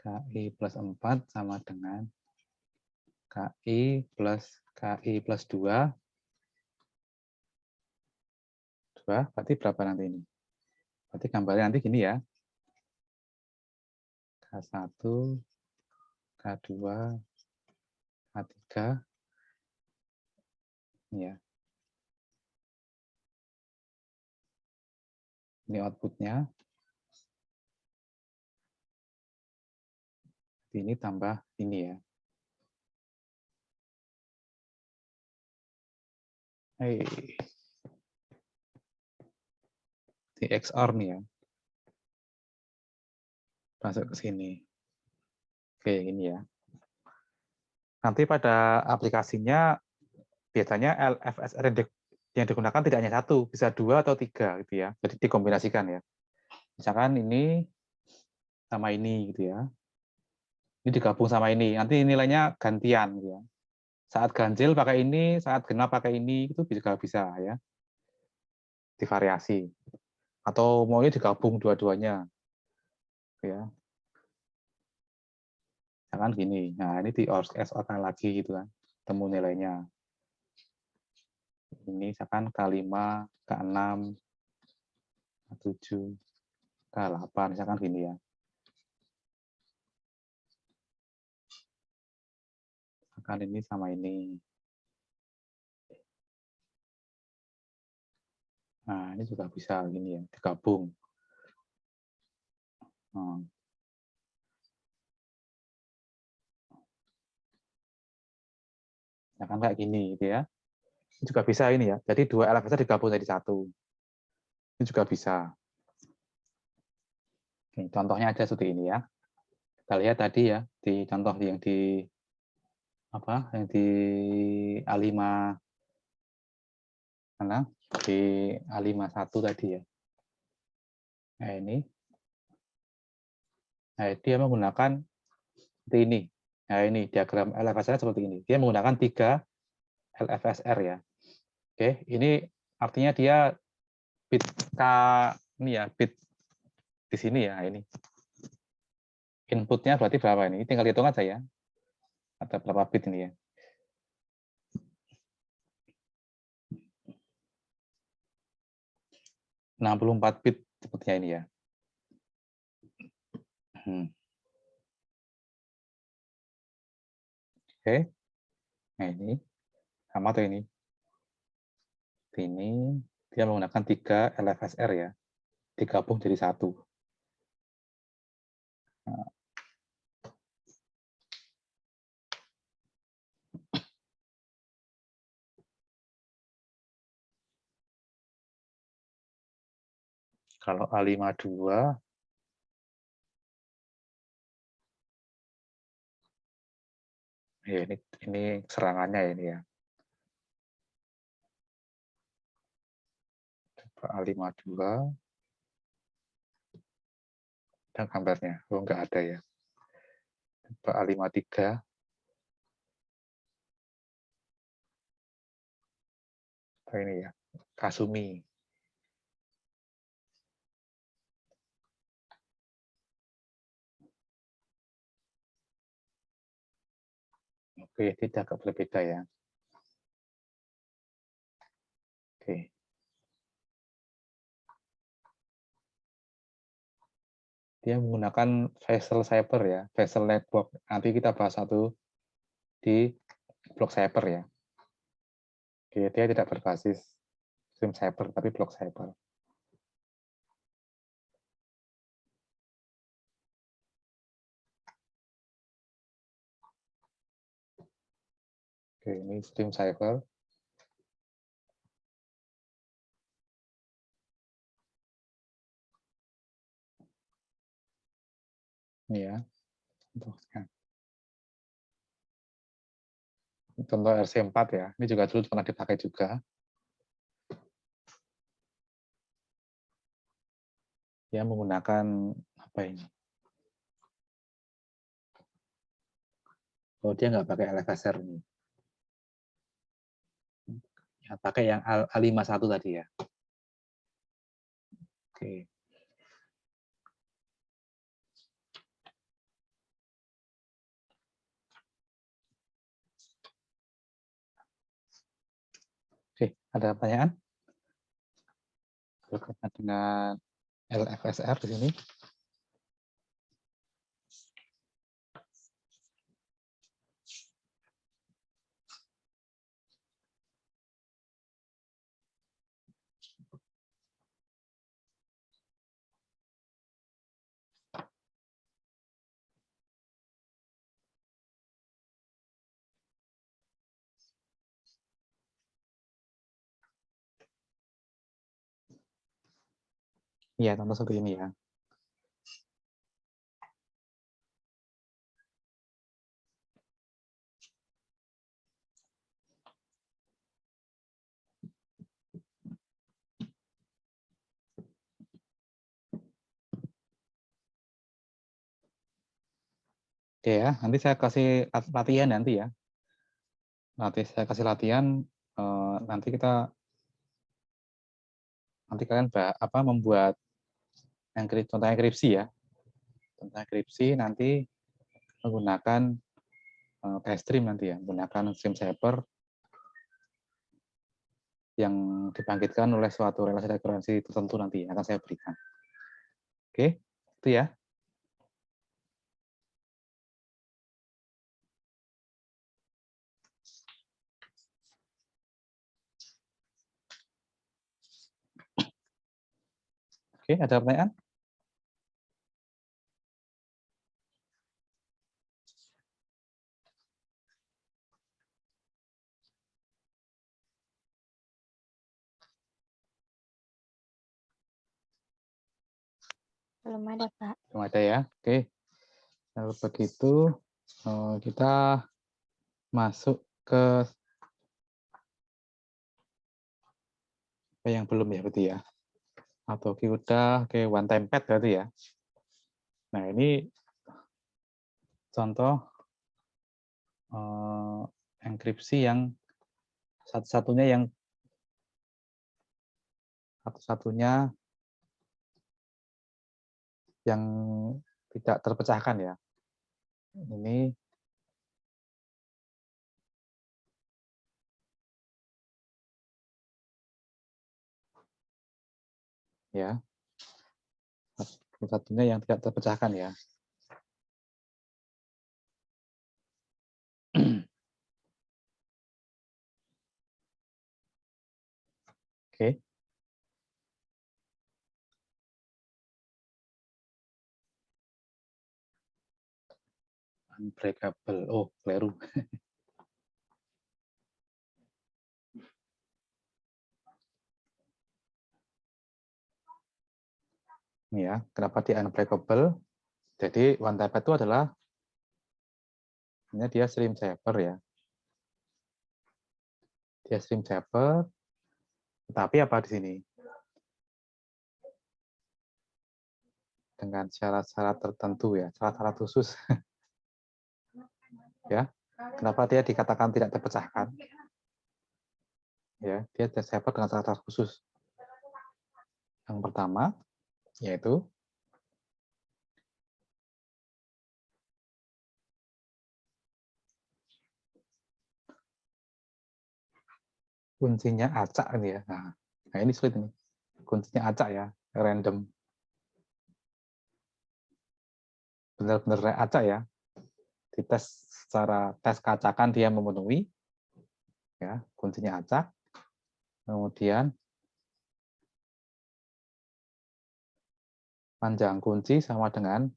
KI plus 4 sama dengan KI plus 2. 2, berarti berapa nanti ini? Berarti gambarnya nanti gini ya. K1, K2, K3. Ya. Ini outputnya. Ini tambah ini ya. Di XOR nih ya. Masuk ke sini. Oke, ini ya. Nanti pada aplikasinya biasanya LFSR yang digunakan tidak hanya 1, bisa 2 atau 3 gitu ya. Jadi dikombinasikan ya. Misalkan ini sama ini gitu ya. Ini digabung sama ini. Nanti nilainya gantian gitu ya. Saat ganjil pakai ini, saat genap pakai ini, itu juga bisa ya. Divariasi. Atau mau ini digabung dua-duanya. Ya. Misalkan gini. Nah, ini di XOR lagi gitu kan. Temu nilainya. Ini misalkan K5, K6, K7, K8, misalkan gini ya. Misalkan ini sama ini. Nah, ini juga bisa gini ya, digabung. Misalkan kayak gini gitu ya. Ini juga bisa ini ya. Jadi dua LFSR digabung jadi satu. Ini juga bisa. Oke, contohnya aja seperti ini ya. Kita lihat tadi ya di contoh yang di apa? Yang di A5 mana? Di A51 tadi ya. Nah, ini. Nah, dia menggunakan seperti ini. Nah, ini diagram LFSR seperti ini. Dia menggunakan 3 LFSR ya. Oke, ini artinya dia bit K ini ya, bit di sini ya, ini. Inputnya berarti berapa ini? Tinggal hitung aja ya. Ada berapa bit ini ya. Hmm. 64 bit sepertinya ini ya. Oke. Nah, ini sama tuh ini. Ini dia menggunakan 3 LFSR ya. Digabung jadi satu. Nah, kalau A52 ya ini serangannya ini ya. Coba A52 dan gambarnya. Oh, enggak ada ya. Coba A53. Oh, ini ya. Kasumi. Oke, tidak agak berbeda ya. Oke. Dia menggunakan Vessel Cipher ya, Vessel Network. Nanti kita bahas satu di Block Cipher ya. Oke, dia tidak berbasis Stream Cipher, tapi Block Cipher. Oke, ini Stream Cipher. Ini ya. Contoh RC4 ya. Ini juga dulu pernah dipakai juga. Dia menggunakan apa ini? Oh, dia nggak pakai LFSR ini. Ya, pakai yang A51 tadi ya. Oke. Oke, ada pertanyaan? Berkaitan dengan LFSR di sini. Iya, contoh seperti ini ya. Oke ya, nanti saya kasih latihan nanti ya. Nanti saya kasih latihan, nanti kalian membuat contoh enkripsi ya. Contoh enkripsi nanti menggunakan stream nanti ya, menggunakan stream cipher yang dibangkitkan oleh suatu relasi rekurensi tertentu nanti akan saya berikan. Oke, itu ya. Oke, ada pertanyaan? Belum ada, Pak. Belum ada ya. Oke. Kalau begitu kita masuk ke yang belum ya berarti ya. Atau kita ke one time pad berarti ya. Nah, ini contoh enkripsi yang satu-satunya yang tidak terpecahkan ya. Ini ya, satu-satunya yang tidak terpecahkan ya. Oke. Unbreakable. Oh, keliru. Ini ya, kenapa dia unbreakable? Jadi one time pad itu adalah ini dia stream saver ya. Dia stream saver, tapi apa di sini? Dengan syarat-syarat tertentu ya, syarat-syarat khusus. Ya, kenapa dia dikatakan tidak terpecahkan? Ya, dia saver dengan syarat khusus. Yang pertama yaitu kuncinya acak ini ya. Nah ini sulit nih. Kuncinya acak ya, random. Benar-benar acak ya. Dites secara tes keacakan dia memenuhi. Ya, kuncinya acak. Kemudian panjang kunci sama dengan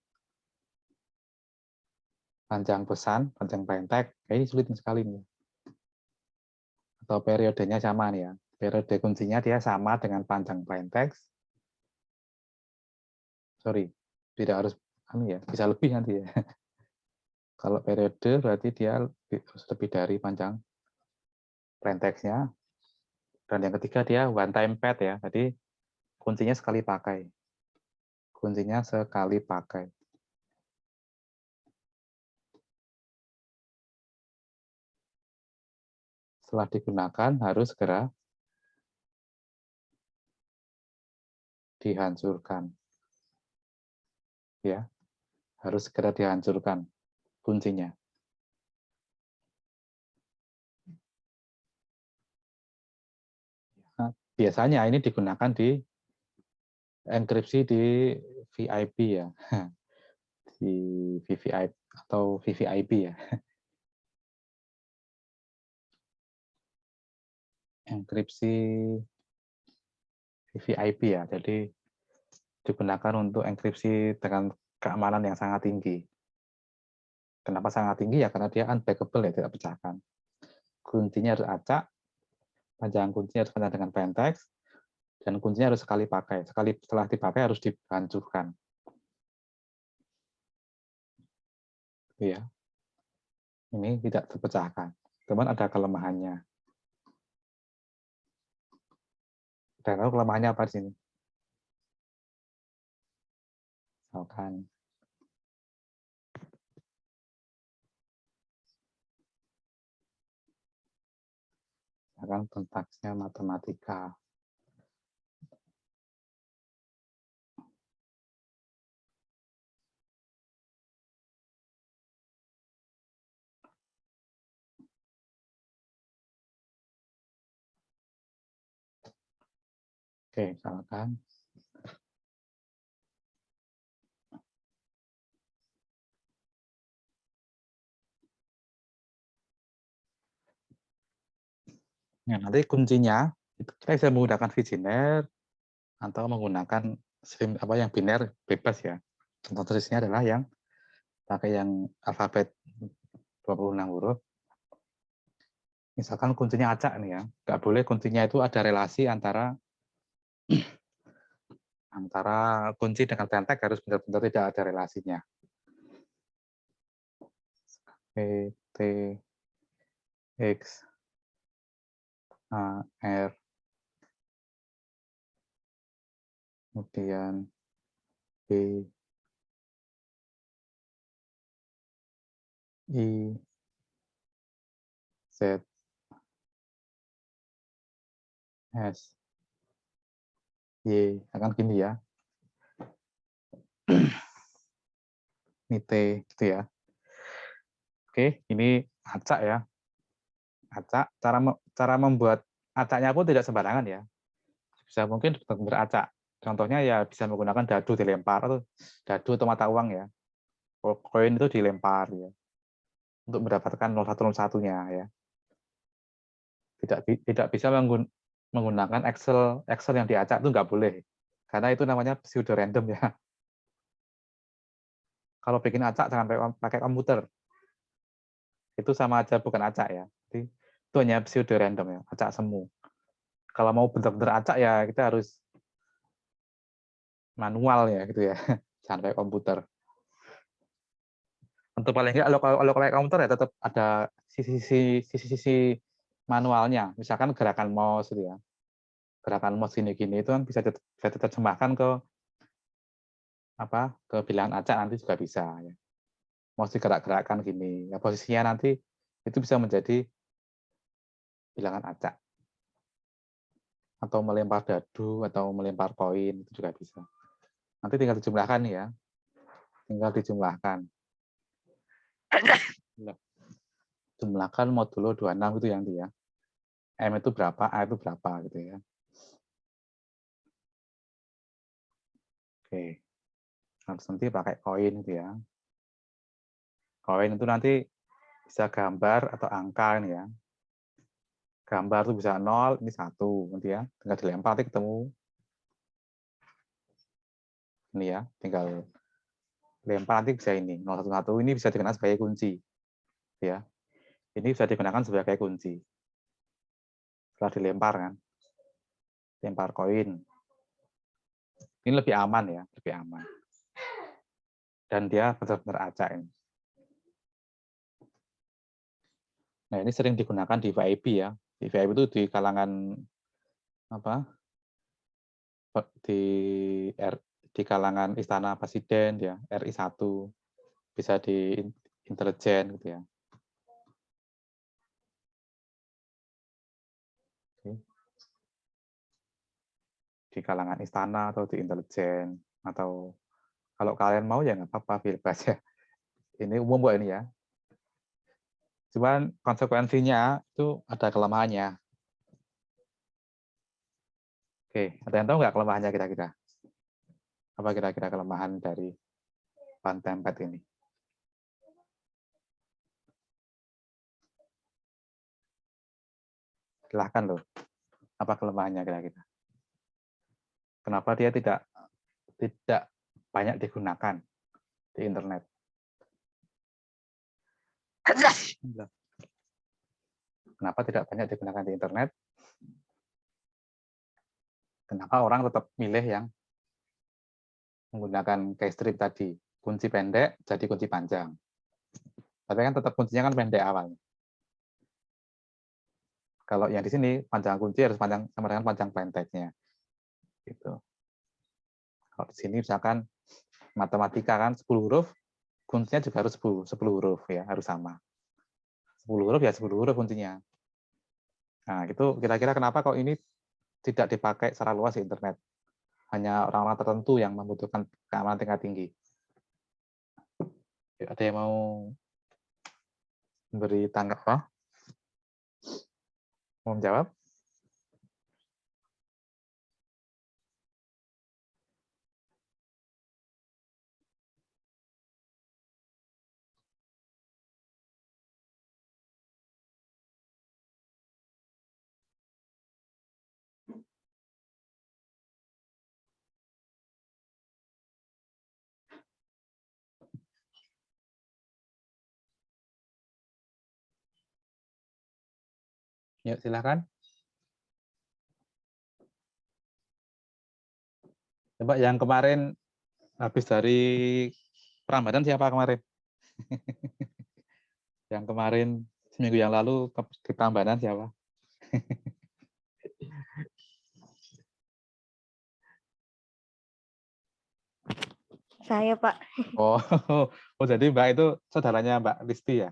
panjang pesan, panjang plaintext. Ini sulit sekali nih. Atau periodenya sama nih ya. Periode kuncinya dia sama dengan panjang plaintext. Sorry, tidak harus ya, bisa lebih nanti ya. Kalau periode berarti dia harus lebih dari panjang plaintext-nya. Dan yang ketiga dia one time pad ya. Jadi kuncinya sekali pakai. Kuncinya sekali pakai. Setelah digunakan harus segera dihancurkan. Ya, harus segera dihancurkan kuncinya. Nah, biasanya ini digunakan di enkripsi di VIP ya. Di VVIP atau VVIP ya. Enkripsi VVIP ya. Jadi digunakan untuk enkripsi dengan keamanan yang sangat tinggi. Kenapa sangat tinggi ya? Karena dia unbreakable ya, tidak pecahkan. Kuncinya harus acak, panjang kuncinya harus panjang dengan plaintext, dan kuncinya harus sekali pakai. Sekali setelah dipakai harus dihancurkan. Ya, ini tidak terpecahkan. Teman ada kelemahannya. Dan tahu kelemahannya apa di sini? Misalkan konteksnya matematika. Oke, misalkan ya, nanti kuncinya kita bisa menggunakan Visioner atau menggunakan stream apa yang biner bebas ya. Contoh tulisnya adalah yang pakai yang alfabet 26 huruf. Misalkan kuncinya acak nih ya, nggak boleh kuncinya itu ada relasi antara Antara kunci dengan pentek harus benar-benar tidak ada relasinya. P, T, X, A, R, kemudian B, I, Z, S, Y, akan gini ya. Ini T, gitu ya. Oke, ini acak ya. Acak, cara membuat acaknya pun tidak sembarangan ya. Bisa mungkin beracak. Contohnya ya bisa menggunakan dadu dilempar, atau dadu atau mata uang ya. Koin itu dilempar ya. Untuk mendapatkan 0101-nya ya. Tidak bisa menggunakan Excel yang diacak, itu nggak boleh. Karena itu namanya pseudo random ya. Kalau bikin acak jangan pakai komputer. Itu sama aja bukan acak ya. Jadi, itu hanya pseudo random ya, acak semu. Kalau mau benar-benar acak ya kita harus manual ya gitu ya. Jangan pakai komputer. Untuk paling enggak kalau pakai komputer ya tetap ada sisi-sisi manualnya. Misalkan gerakan mouse gitu ya. Gerakan mouse gini-gini itu kan bisa diterjemahkan ke bilangan acak nanti juga bisa ya. Mouse digerak-gerakkan gini. Ya posisinya nanti itu bisa menjadi bilangan acak. Atau melempar dadu atau melempar koin itu juga bisa. Nanti tinggal dijumlahkan nih ya. Tinggal dijumlahkan. Jumlahkan modulo 26 itu yang dia. M itu berapa, A itu berapa gitu ya. Oke. Harus nanti pakai koin gitu ya. Koin itu nanti bisa gambar atau angka ini ya. Gambar itu bisa 0, ini 1 nanti ya. Tinggal dilempar nanti ketemu. Ini ya, tinggal lempar nanti bisa ini. 011 ini bisa digunakan sebagai kunci. Ya. Ini bisa digunakan sebagai kunci. Setelah dilempar kan. Lempar koin. Ini lebih aman ya, lebih aman. Dan dia benar-benar acak ini. Nah, ini sering digunakan di VIP ya. Di VIP itu di kalangan di kalangan istana presiden ya, RI 1, bisa di intelijen gitu ya. Di kalangan istana atau di intelijen, atau kalau kalian mau ya nggak apa-apa, bebas ya. Ini umum kok ini ya. Cuman konsekuensinya itu ada kelemahannya. Oke, ada yang tahu nggak kelemahannya kira-kira? Apa kira-kira kelemahan dari Pantempet ini? Silahkan loh. Apa kelemahannya kira-kira? Kenapa dia tidak banyak digunakan di internet? Kenapa tidak banyak digunakan di internet? Kenapa orang tetap milih yang menggunakan keystrip tadi? Kunci pendek jadi kunci panjang. Tapi kan tetap kuncinya kan pendek awalnya. Kalau yang di sini panjang kunci harus panjang sama dengan panjang pendeknya. Gitu. Kalau di sini misalkan matematika kan 10 huruf, kuncinya juga harus 10 huruf ya, harus sama. 10 huruf ya 10 huruf kuncinya. Nah, itu kira-kira kenapa kok ini tidak dipakai secara luas di internet? Hanya orang-orang tertentu yang membutuhkan keamanan tingkat tinggi. Ada yang mau memberi tanggapan? Mau menjawab? Yuk, silakan. Coba yang kemarin habis dari Prambanan siapa kemarin? Yang kemarin seminggu yang lalu di Prambanan siapa? Saya, Pak. Oh, oh jadi Mbak itu saudaranya Mbak Listi ya?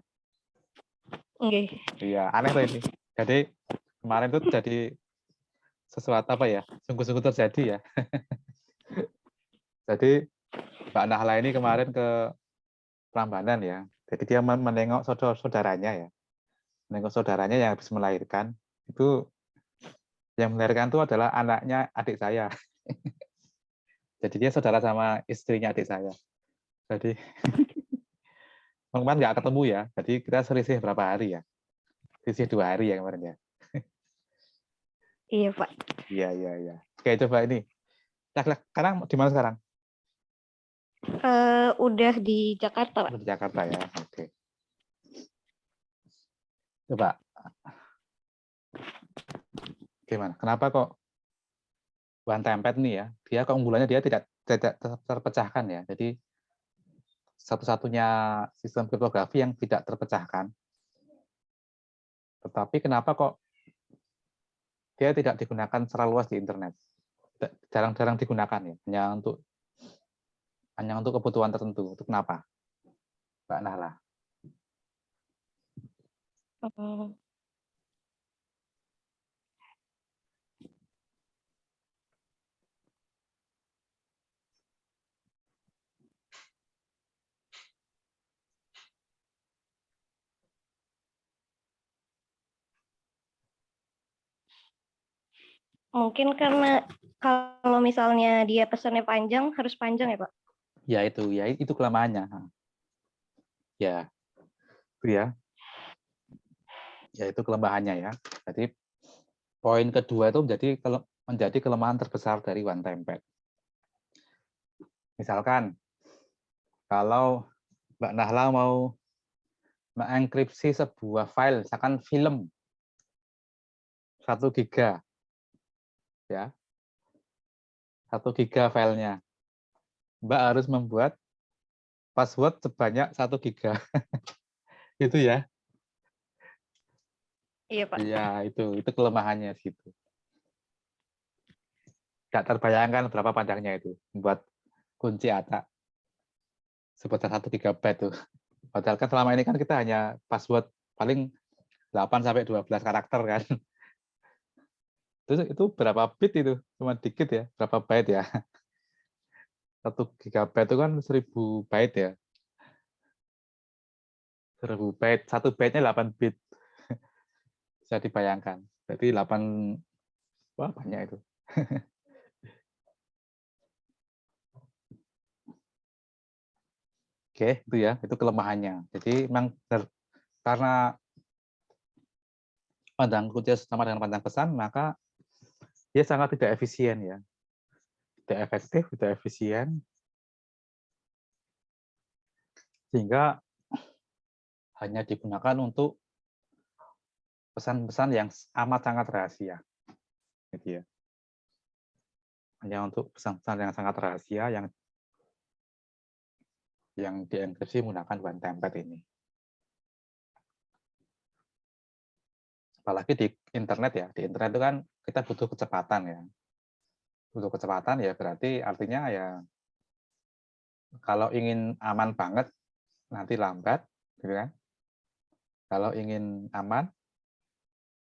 Nggih. Iya, aneh tuh ini. Jadi kemarin tuh jadi sesuatu apa ya? Sungguh-sungguh terjadi ya. Jadi Mbak Nahla ini kemarin ke Prambanan ya. Jadi dia menengok saudaranya ya. Menengok saudaranya yang habis melahirkan. Itu yang melahirkan itu adalah anaknya adik saya. Jadi dia saudara sama istrinya adik saya. Jadi kemarin nggak ketemu ya. Jadi kita selisih berapa hari ya? Selisih 2 hari ya kemarin ya. Iya, Pak. Iya. Oke, coba ini. Sekarang di mana sekarang? Udah di Jakarta, Pak. Di Jakarta ya. Oke. Coba. Gimana? Kenapa kok One Tempad nih ya? Dia keunggulannya dia tidak terpecahkan ya. Jadi satu-satunya sistem kriptografi yang tidak terpecahkan. Tetapi kenapa kok dia tidak digunakan secara luas di internet? Jarang-jarang digunakan ya, hanya untuk kebutuhan tertentu. Itu kenapa, Mbak Nahla? Mungkin karena kalau misalnya dia pesannya panjang, harus panjang ya, Pak? Ya itu kelemahannya. Ya, itu ya. Ya itu kelemahannya ya. Jadi poin kedua itu menjadi kelemahan terbesar dari One Tempad. Misalkan kalau Mbak Nahla mau mengenkripsi sebuah file, misalkan film 1 giga, ya 1 giga filenya, Mbak harus membuat password sebanyak 1 giga. Itu ya. Iya, Pak. Iya, itu kelemahannya situ. Tidak terbayangkan berapa panjangnya itu membuat kunci ATA sebesar 1 GB tuh. Padahal kan selama ini kan kita hanya password paling 8 sampai 12 karakter kan. Itu berapa bit itu? Cuma dikit ya, berapa byte ya? 1 GB itu kan 1000 byte ya. 1000 byte, 1 byte-nya 8 bit. Bisa dibayangkan. Berarti 8, wah banyak itu. Oke, itu ya, itu kelemahannya. Jadi memang karena pandang kunci sama dengan pandang pesan, maka dia sangat tidak efisien ya. Tidak efektif, tidak efisien. Sehingga hanya digunakan untuk pesan-pesan yang amat sangat rahasia. Gitu ya. Hanya untuk pesan-pesan yang sangat rahasia yang dienkripsi menggunakan One Tempad ini. Apalagi di internet ya. Di internet itu kan kita butuh kecepatan ya. Butuh kecepatan ya berarti artinya ya kalau ingin aman banget nanti lambat, gitu kan? Kalau ingin aman,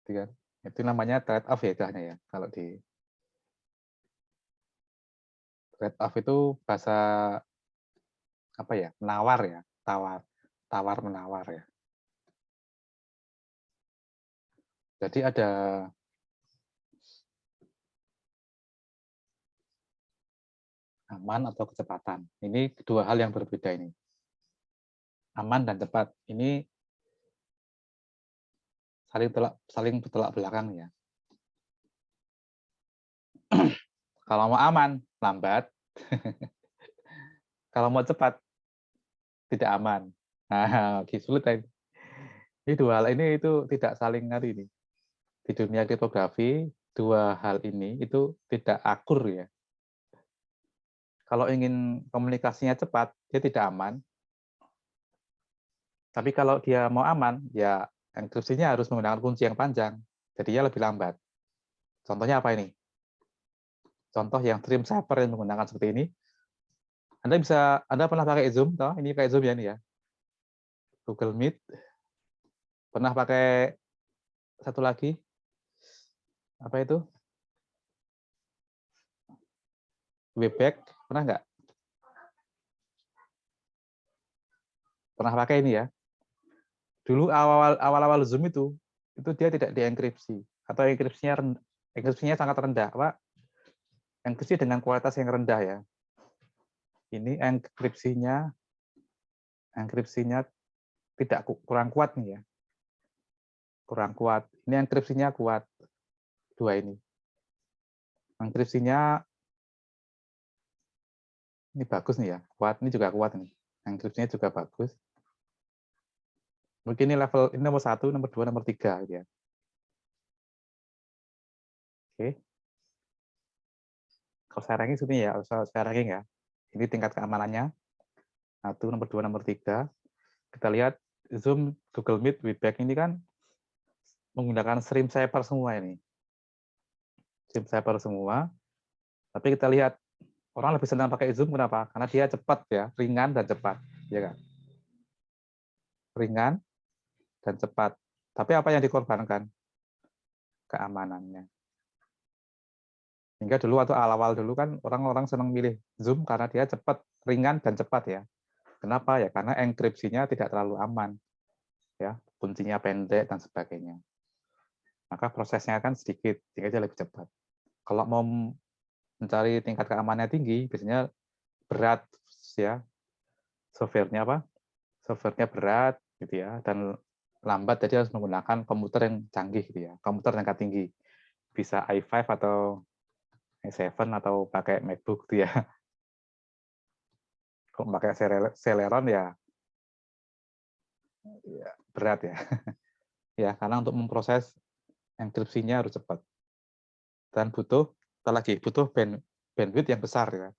gitu kan? Itu namanya trade off ya istilahnya ya. Kalau di trade off itu bahasa apa ya? Menawar ya, tawar menawar ya. Jadi ada aman atau kecepatan. Ini dua hal yang berbeda ini. Aman dan cepat. Ini saling bertolak belakang ya. Kalau mau aman, lambat. Kalau mau cepat, tidak aman. Nah, sulit ini. Ini dua hal ini itu tidak saling ini. Di dunia kriptografi, dua hal ini itu tidak akur ya. Kalau ingin komunikasinya cepat, dia tidak aman. Tapi kalau dia mau aman, ya enkripsinya harus menggunakan kunci yang panjang. Jadinya lebih lambat. Contohnya apa ini? Contoh yang stream saver yang menggunakan seperti ini. Anda pernah pakai Zoom, toh? Ini kayak Zoom ya, ini ya. Google Meet. Pernah pakai satu lagi? Apa itu? Webex, pernah nggak? Pernah pakai ini ya? Dulu awal-awal Zoom itu dia tidak dienkripsi atau enkripsinya sangat rendah. Enkripsi dengan kualitas yang rendah ya. Ini enkripsinya tidak kurang kuat nih ya. Kurang kuat. Ini enkripsinya kuat. Dua ini. Enkripsinya ini bagus nih ya. Kuat, ini juga kuat nih. Enkripsinya juga bagus. Mungkin ini level ini nomor 1, nomor 2, nomor 3 gitu ya. Oke. Kalau saya ranking sini ya, saya ranking ya. Ini tingkat keamanannya. 1, nomor 2, nomor 3. Kita lihat Zoom, Google Meet, Webex ini kan menggunakan stream saver semua ini. Stream saver semua. Tapi kita lihat orang lebih senang pakai Zoom kenapa? Karena dia cepat ya, ringan dan cepat, ya kan? Ringan dan cepat. Tapi apa yang dikorbankan? Keamanannya. Hingga dulu atau awal-awal dulu kan orang-orang senang milih Zoom karena dia cepat, ringan dan cepat ya. Kenapa ya? Karena enkripsinya tidak terlalu aman. Ya, kuncinya pendek dan sebagainya. Maka prosesnya kan sedikit, sehingga dia lebih cepat. Kalau mau mencari tingkat keamanannya tinggi, biasanya berat ya. Software-nya apa? Software-nya berat gitu ya, dan lambat, jadi harus menggunakan komputer yang canggih gitu ya. Komputer tingkat tinggi. Bisa i5 atau i7 atau pakai MacBook gitu ya. Kalau pakai Celeron ya berat ya. Ya, karena untuk memproses enkripsinya harus cepat. Dan butuh bandwidth yang besar ya.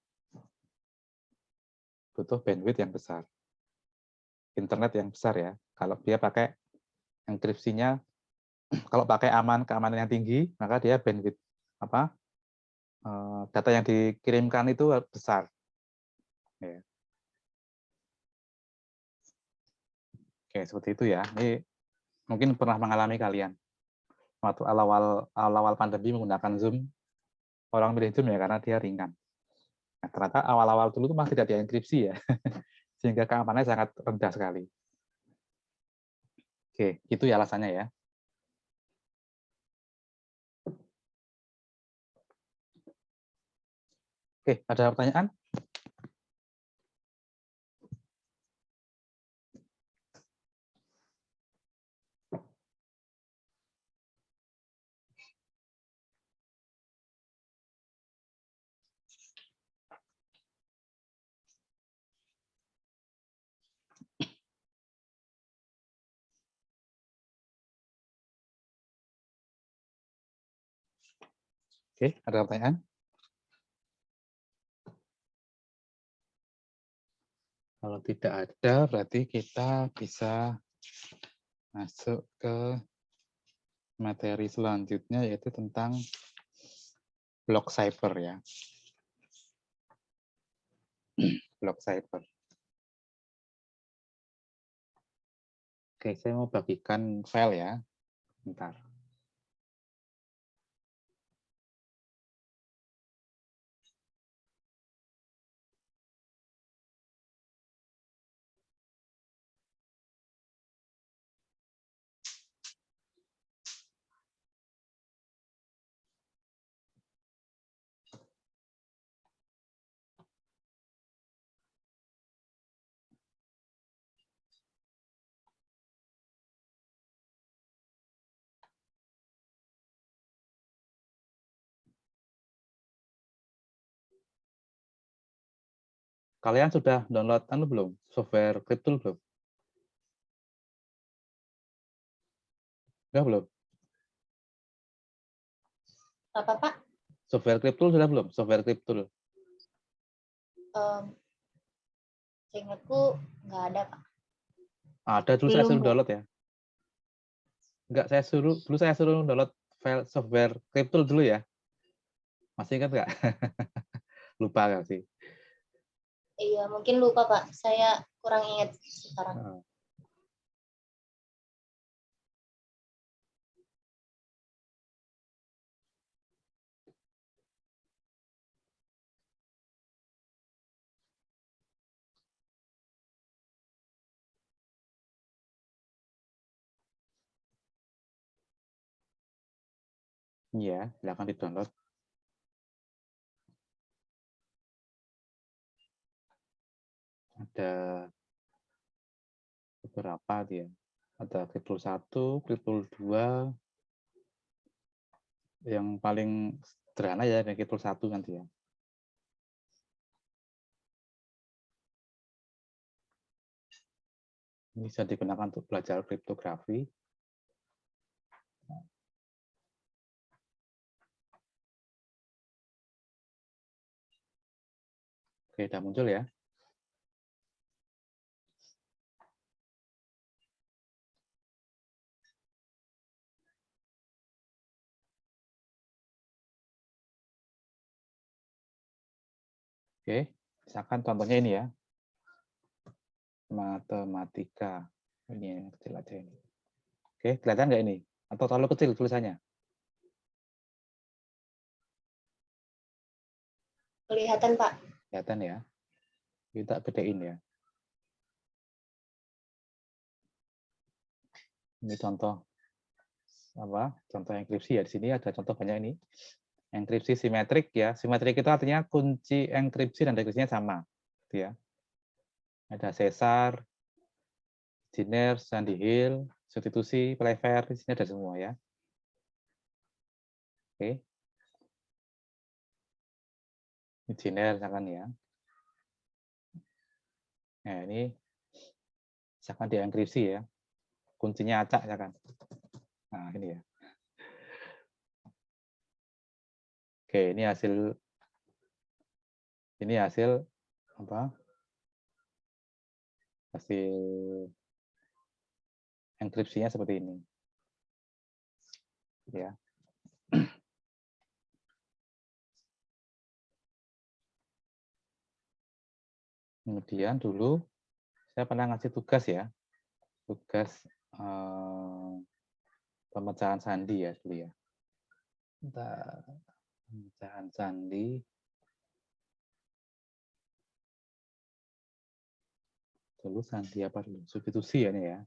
Butuh bandwidth yang besar. Internet yang besar ya. Kalau dia pakai enkripsinya, kalau pakai keamanan yang tinggi, maka dia bandwidth data yang dikirimkan itu besar. Ya. Oke, seperti itu ya. Ini mungkin pernah mengalami kalian. Waktu awal-awal pandemi menggunakan Zoom, orang milih Zoom ya karena dia ringan. Nah, ternyata awal-awal dulu itu masih tidak dienkripsi ya, sehingga keamanannya sangat rendah sekali. Oke, itu ya alasannya ya. Oke, ada pertanyaan? Oke, ada pertanyaan? Kalau tidak ada, berarti kita bisa masuk ke materi selanjutnya, yaitu tentang block cipher ya. Block cipher. Oke, saya mau bagikan file ya. Bentar. Kalian sudah download belum? Software Cryptool belum? Sudah belum? Apa, Pak? Software Cryptool sudah belum? Software Cryptool. Seingatku nggak ada, Pak. Ada dulu saya Belum, suruh Pak. download ya. Enggak, saya suruh download file software Crypto dulu ya. Masih ingat nggak? Lupa nggak sih? Iya, mungkin lupa, Pak. Saya kurang ingat sekarang. Heeh. Iya, silakan di-download. Ada beberapa dia. Ada Crypto 1, Crypto 2, yang paling sederhana ya yang Crypto 1 nanti ya. Ini bisa digunakan untuk belajar kriptografi. Oke, sudah muncul ya. Oke, misalkan contohnya ini ya. Matematika. Ini yang kecil aja ini. Oke, kelihatan nggak ini? Atau terlalu kecil tulisannya? Kelihatan, Pak. Kelihatan ya. Kita gedein ya. Ini contoh apa? Contoh enkripsi ya. Di sini ada contoh banyak ini. Enkripsi simetrik ya. Simetrik itu artinya kunci enkripsi dan dekripsinya sama. Gitu ya. Ada Caesar, Jenner, Sandy Hill, substitusi, Playfair, di sini ada semua ya. Oke. Ini Jenner misalkan ya. Nah, ini misalkan di enkripsi ya. Kuncinya acak misalkan. Nah, ini ya. Oke, ini hasil apa? Hasil enkripsinya seperti ini. Ya. Kemudian dulu saya pernah ngasih tugas ya. Tugas pemecahan sandi ya dulu ya. Bentar. Pemecahan sandi. Dulu sandi apa dulu? Substitusi ya ini ya.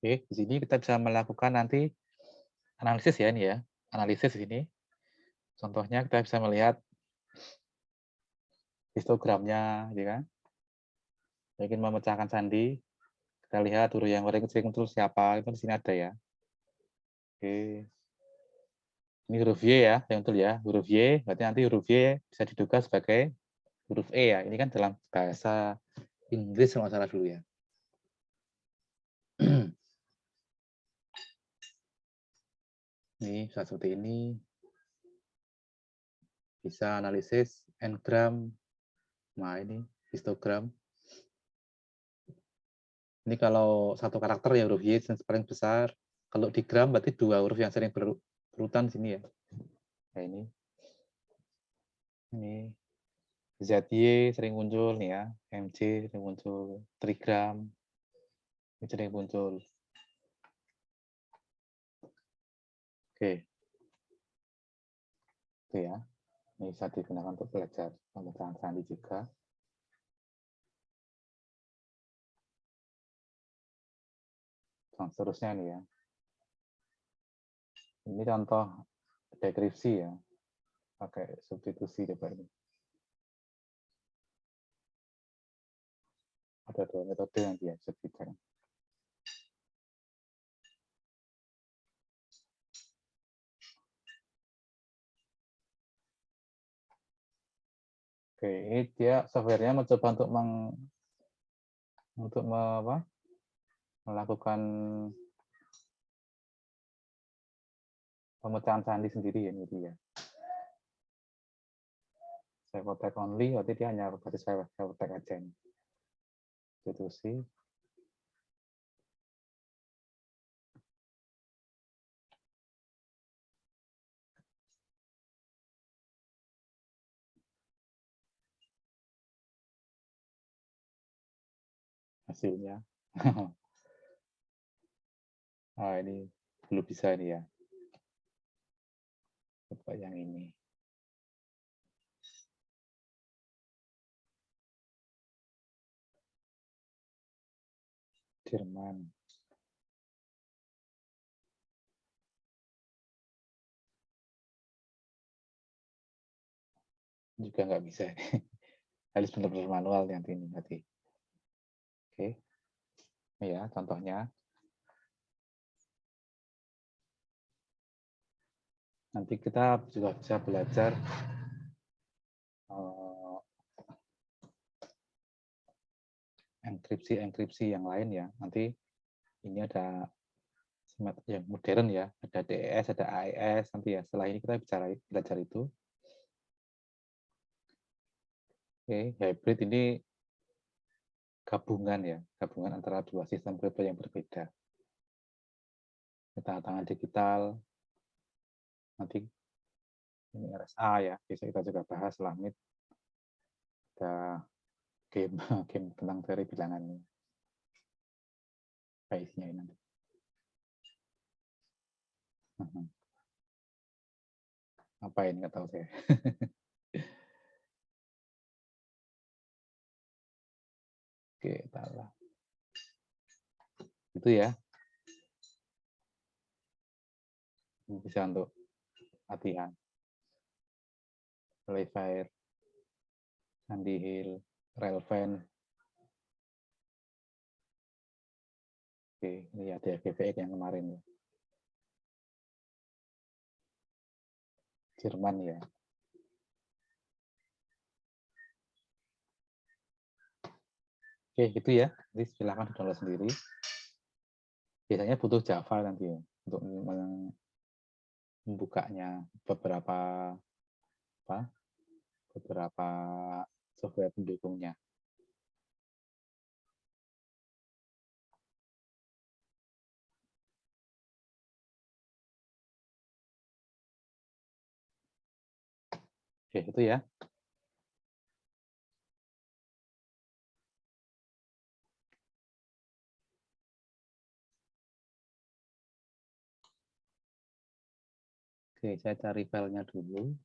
Oke, di sini kita bisa melakukan nanti analisis ya ini ya. Analisis di sini. Contohnya kita bisa melihat histogramnya, gitu kan. Ingin memecahkan sandi, kita lihat huruf yang paling sering muncul siapa, itu di sini ada ya. Oke. Ini huruf Y ya, yang muncul ya. Huruf Y, berarti nanti huruf Y bisa diduga sebagai huruf E ya. Ini kan dalam bahasa Inggris kalau nggak salah dulu ya. Ini bisa seperti ini. Bisa analisis n-gram. Nah, ini histogram. Ini kalau satu karakter ya huruf Y yang paling besar. Kalau di gram berarti dua huruf yang sering berurutan sini ya. Nah, ini ZY sering muncul nih ya. MC sering muncul. Trigram ini sering muncul. Oke. Itu ya. Ini bisa digunakan untuk belajar pemecahan sandi juga. dan seterusnya nih ya. Ini contoh deskripsi ya, pakai substitusi coba ini. Ada 2 metode yang dia sebutkan. Oke, ini dia software-nya mencoba untuk melakukan pemecahan sandi sendiri ya, ini dia. Save tag only, berarti dia hanya berarti save tag aja ini. Substitusi. Hasilnya. Ah, ini belum bisa ini ya. Coba yang ini. Jerman. Juga nggak bisa. Harus benar-benar manual nanti ini nanti. Oke. Ini ya contohnya. Nanti kita juga bisa belajar enkripsi yang lain ya. Nanti ini ada yang modern ya, ada DES, ada AES. Nanti ya setelah ini kita belajar itu. Oke, hybrid ini gabungan ya, gabungan antara 2 sistem kripto yang berbeda. Tanda tangan digital, nanti ini RSA ya, bisa kita juga bahas Lamit, ada game game tentang teori bilangan ini. Isinya ini nanti. Ngapain nggak tahu saya. Oke, tahu. Itu ya. Bisa untuk latihan. Levier, Sandy Hill, Relevant. Oke, ini ada GVX yang kemarin ya. Jerman ya. Oke, gitu ya. Jadi silakan download sendiri. Biasanya butuh Java nanti ya, untuk membukanya beberapa software pendukungnya. Oke, itu ya. Oke, saya cari filenya dulu.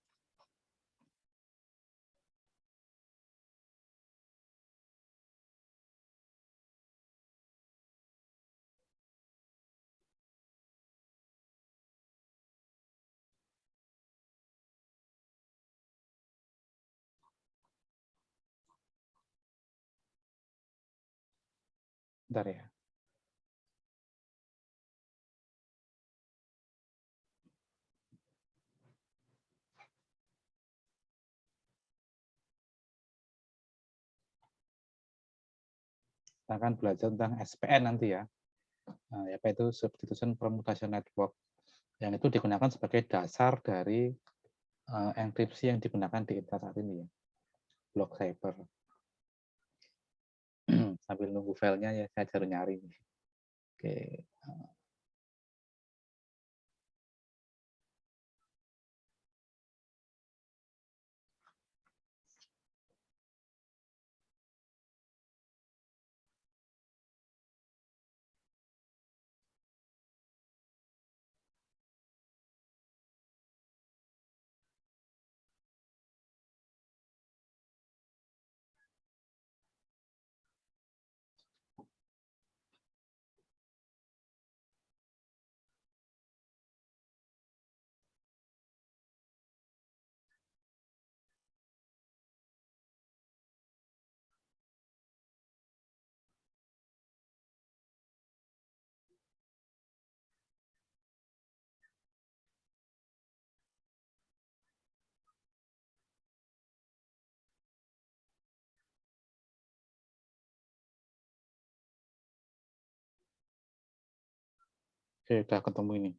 Bentar ya. Kita akan belajar tentang SPN nanti ya. Nah, yaitu Substitution Permutation Network. Yang itu digunakan sebagai dasar dari enkripsi yang digunakan di internet saat ini ya. Block Cipher. Sambil nunggu filenya ya, saya cari nyari. Oke. Oke, udah ketemu ini.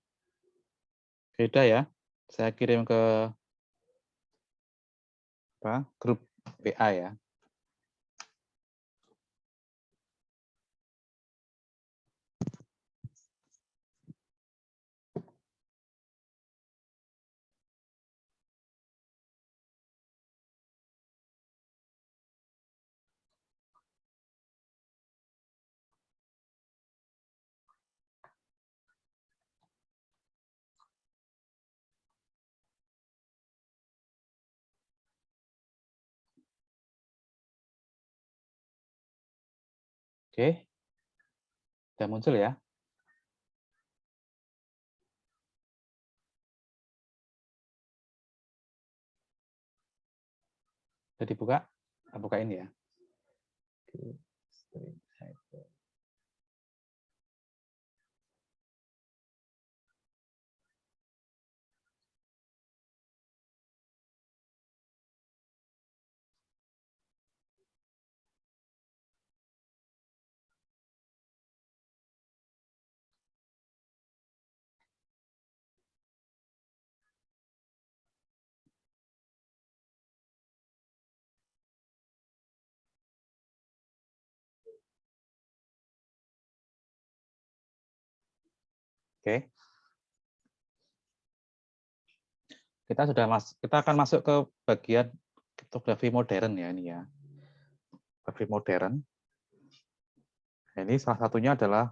Beda ya. Saya kirim ke grup WA ya. Oke, udah muncul ya. Udah dibuka? Buka ini ya. Oke. Kita akan masuk ke bagian kriptografi modern ya ini ya. Kriptografi modern. Nah, ini salah satunya adalah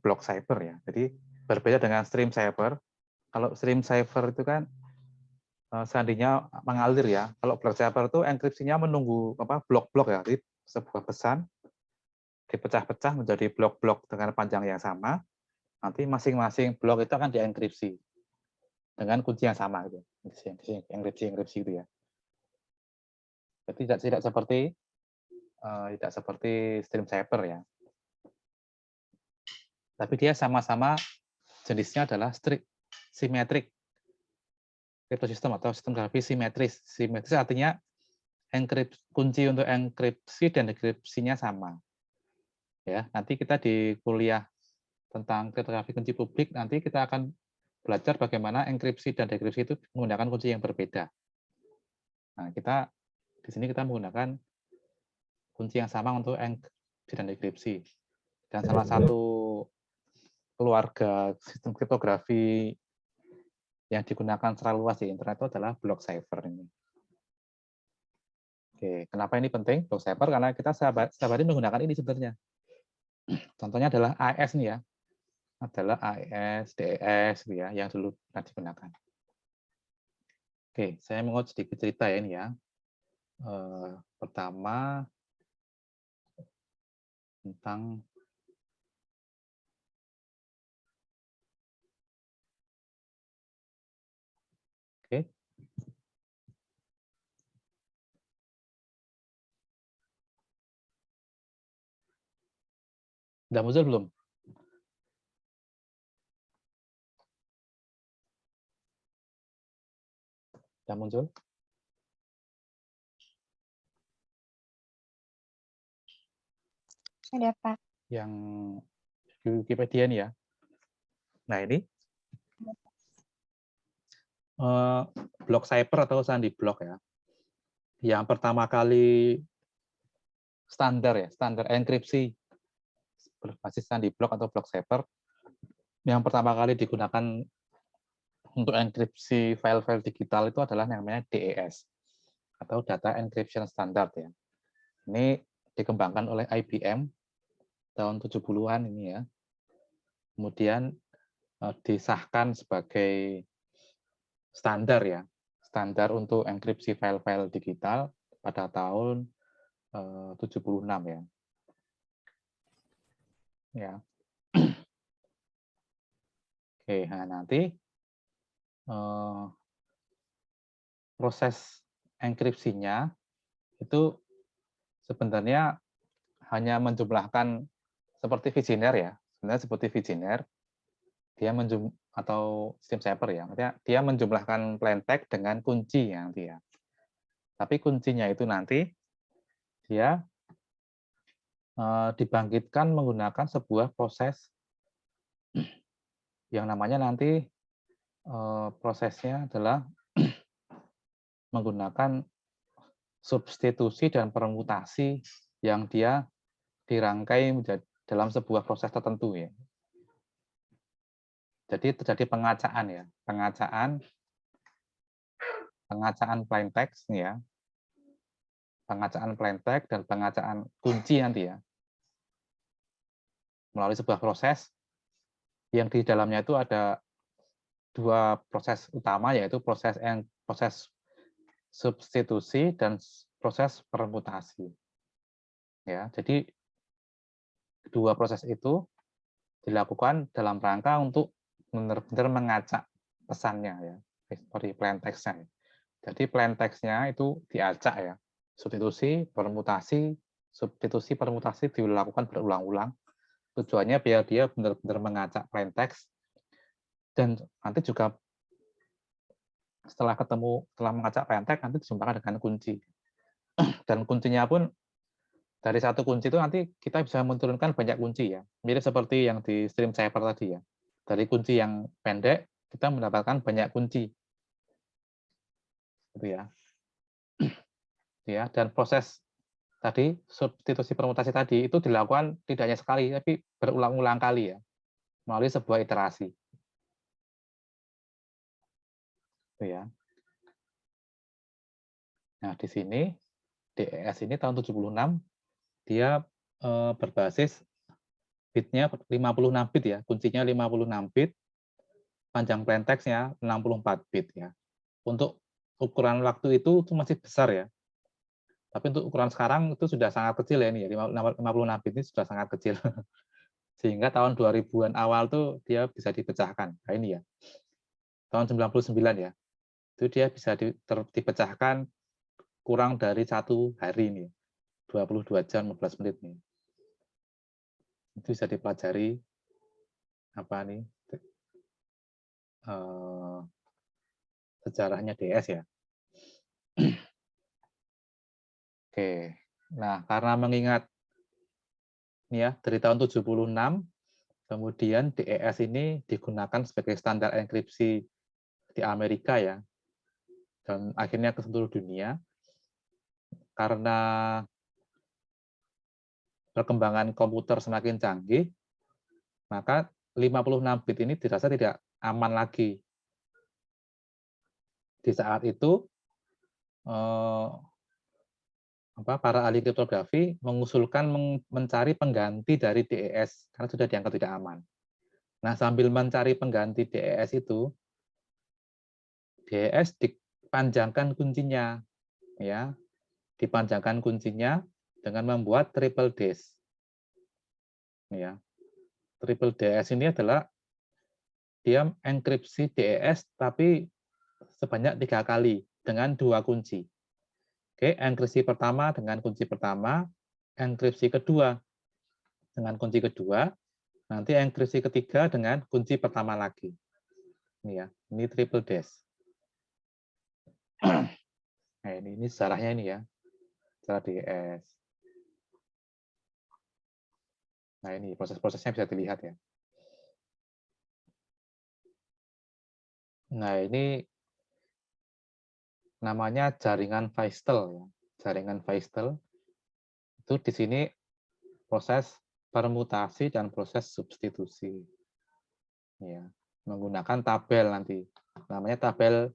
block cipher ya. Jadi berbeda dengan stream cipher. Kalau stream cipher itu kan seandainya mengalir ya. Kalau block cipher itu enkripsinya menunggu blok-blok ya. Jadi sebuah pesan dipecah-pecah menjadi blok-blok dengan panjang yang sama. Nanti masing-masing blok itu akan dienkripsi dengan kunci yang sama gitu. Enkripsi itu ya. Jadi tidak seperti stream cipher ya. Tapi dia sama-sama jenisnya adalah symmetric cryptosystem atau sistem grafis simetris. Simetris artinya kunci untuk enkripsi dan dekripsinya sama. Ya, nanti kita di kuliah tentang kriptografi kunci publik nanti kita akan belajar bagaimana enkripsi dan dekripsi itu menggunakan kunci yang berbeda. Nah, di sini kita menggunakan kunci yang sama untuk enkripsi dan dekripsi. Dan salah satu keluarga sistem kriptografi yang digunakan secara luas di internet itu adalah block cipher ini. Oke, kenapa ini penting block cipher? Karena kita setiap hari menggunakan ini sebenarnya. Contohnya adalah AES nih ya, adalah AES, DES ya, yang dulu pernah digunakan. Oke, saya mau sedikit cerita ya ini ya. Pertama tentang oke. Udah muncul belum? Udah muncul? Ada Pak. Yang di Wikipedia nih ya. Nah ini block cipher atau sandi block ya. Yang pertama kali standar enkripsi berbasis sandi block atau block cipher yang pertama kali digunakan untuk enkripsi file-file digital itu adalah yang namanya DES atau Data Encryption Standard ya. Ini dikembangkan oleh IBM tahun 70-an ini ya. Kemudian disahkan sebagai standar ya, standar untuk enkripsi file-file digital pada tahun 76 ya. Ya. Oke, nah nanti proses enkripsinya itu sebenarnya hanya menjumlahkan seperti Viginer ya, sebenarnya seperti Viginer, dia atau sistem cipher ya, maksudnya dia menjumlahkan plain text dengan kunci ya nanti ya. Tapi kuncinya itu nanti dia dibangkitkan menggunakan sebuah proses yang namanya nanti prosesnya adalah menggunakan substitusi dan permutasi yang dia dirangkai menjadi dalam sebuah proses tertentu ya. Jadi terjadi pengacaan ya, pengacaan plain text nih ya, pengacaan plain text dan pengacaan kunci nanti ya, melalui sebuah proses yang di dalamnya itu ada dua proses utama, yaitu proses substitusi dan proses permutasi. Ya, jadi dua proses itu dilakukan dalam rangka untuk benar-benar mengacak pesannya ya, seperti plain text-nya. Jadi plain text-nya itu diacak ya, substitusi, permutasi dilakukan berulang-ulang. Tujuannya biar dia benar-benar mengacak plain text, dan nanti juga setelah mengacak plain text nanti dijumpakan dengan kunci. Dan kuncinya pun dari satu kunci itu nanti kita bisa menurunkan banyak kunci ya. Mirip seperti yang di stream cipher tadi ya. Dari kunci yang pendek kita mendapatkan banyak kunci. Gitu ya. Ya, dan proses tadi substitusi permutasi tadi itu dilakukan tidak hanya sekali tapi berulang-ulang kali ya. Melalui sebuah iterasi. Gitu ya. Nah, di sini DES ini tahun 76 dia berbasis bitnya 56 bit ya, kuncinya 56 bit, panjang plain text-nya 64 bit ya. Untuk ukuran waktu itu masih besar ya. Tapi untuk ukuran sekarang itu sudah sangat kecil ya ini ya, 56 bit ini sudah sangat kecil. Sehingga tahun 2000-an awal tuh dia bisa dipecahkan. Nah ini ya. Tahun 99 ya. Itu dia bisa dipecahkan kurang dari 1 hari ini. 22 jam 15 menit nih. Itu bisa dipelajari apa nih? Sejarahnya DS ya. Oke. Nah, karena mengingat ini ya dari tahun 76 kemudian DES ini digunakan sebagai standar enkripsi di Amerika ya. Dan akhirnya ke seluruh dunia karena perkembangan komputer semakin canggih, maka 56 bit ini dirasa tidak aman lagi. Di saat itu para ahli kriptografi mengusulkan mencari pengganti dari DES karena sudah dianggap tidak aman. Nah, sambil mencari pengganti DES itu, DES dipanjangkan kuncinya, ya, dipanjangkan kuncinya dengan membuat triple DES. Ya, triple DES ini adalah dia enkripsi DES tapi sebanyak 3 kali dengan 2 kunci. Oke, enkripsi pertama dengan kunci pertama, enkripsi kedua dengan kunci kedua, nanti enkripsi ketiga dengan kunci pertama lagi. Ini ya, ini triple DES. Nah, ini sejarahnya ini ya, sejarah DES. Nah, ini proses-prosesnya bisa dilihat ya. Nah, ini namanya jaringan Feistel ya. Jaringan Feistel itu di sini proses permutasi dan proses substitusi. Ya, menggunakan tabel nanti. Namanya tabel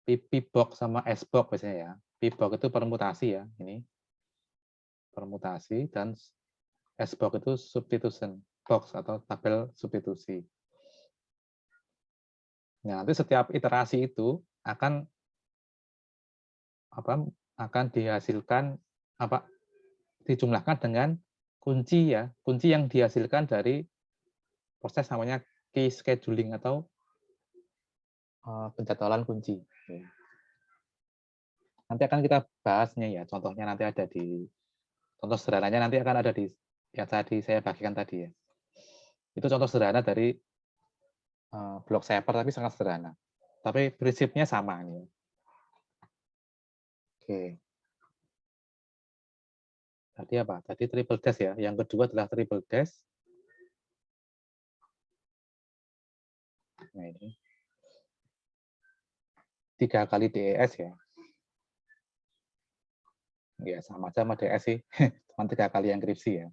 P-box sama S-box biasanya ya. P-box itu permutasi ya, ini. Permutasi dan S-box itu substitution box atau tabel substitusi. Nah, nanti setiap iterasi itu akan dihasilkan dijumlahkan dengan kunci ya, kunci yang dihasilkan dari proses namanya key scheduling atau penjadwalan kunci. Nanti akan kita bahasnya ya, contohnya nanti ada di contoh sederhananya nanti akan ada di yang tadi saya bagikan tadi ya. Itu contoh sederhana dari block cipher tapi sangat sederhana. Tapi prinsipnya sama ini. Oke. Tadi apa? Tadi triple dash ya. Yang kedua adalah triple dash. Nah, ini 3 kali DES ya. Ya, sama aja sama DS sih. Cuma 3 kali enkripsi ya.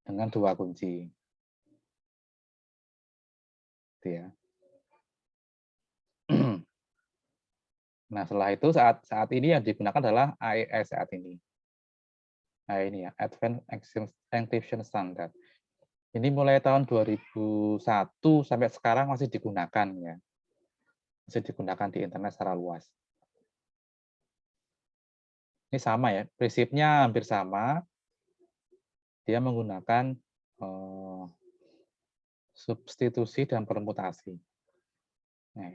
Dengan 2 kunci. Gitu ya. Nah, setelah itu saat ini yang digunakan adalah AES saat ini. Nah, ini ya, Advanced Encryption Standard. Ini mulai tahun 2001 sampai sekarang masih digunakan ya. Masih digunakan di internet secara luas. Ini sama ya, prinsipnya hampir sama. Dia menggunakan substitusi dan permutasi. Nah,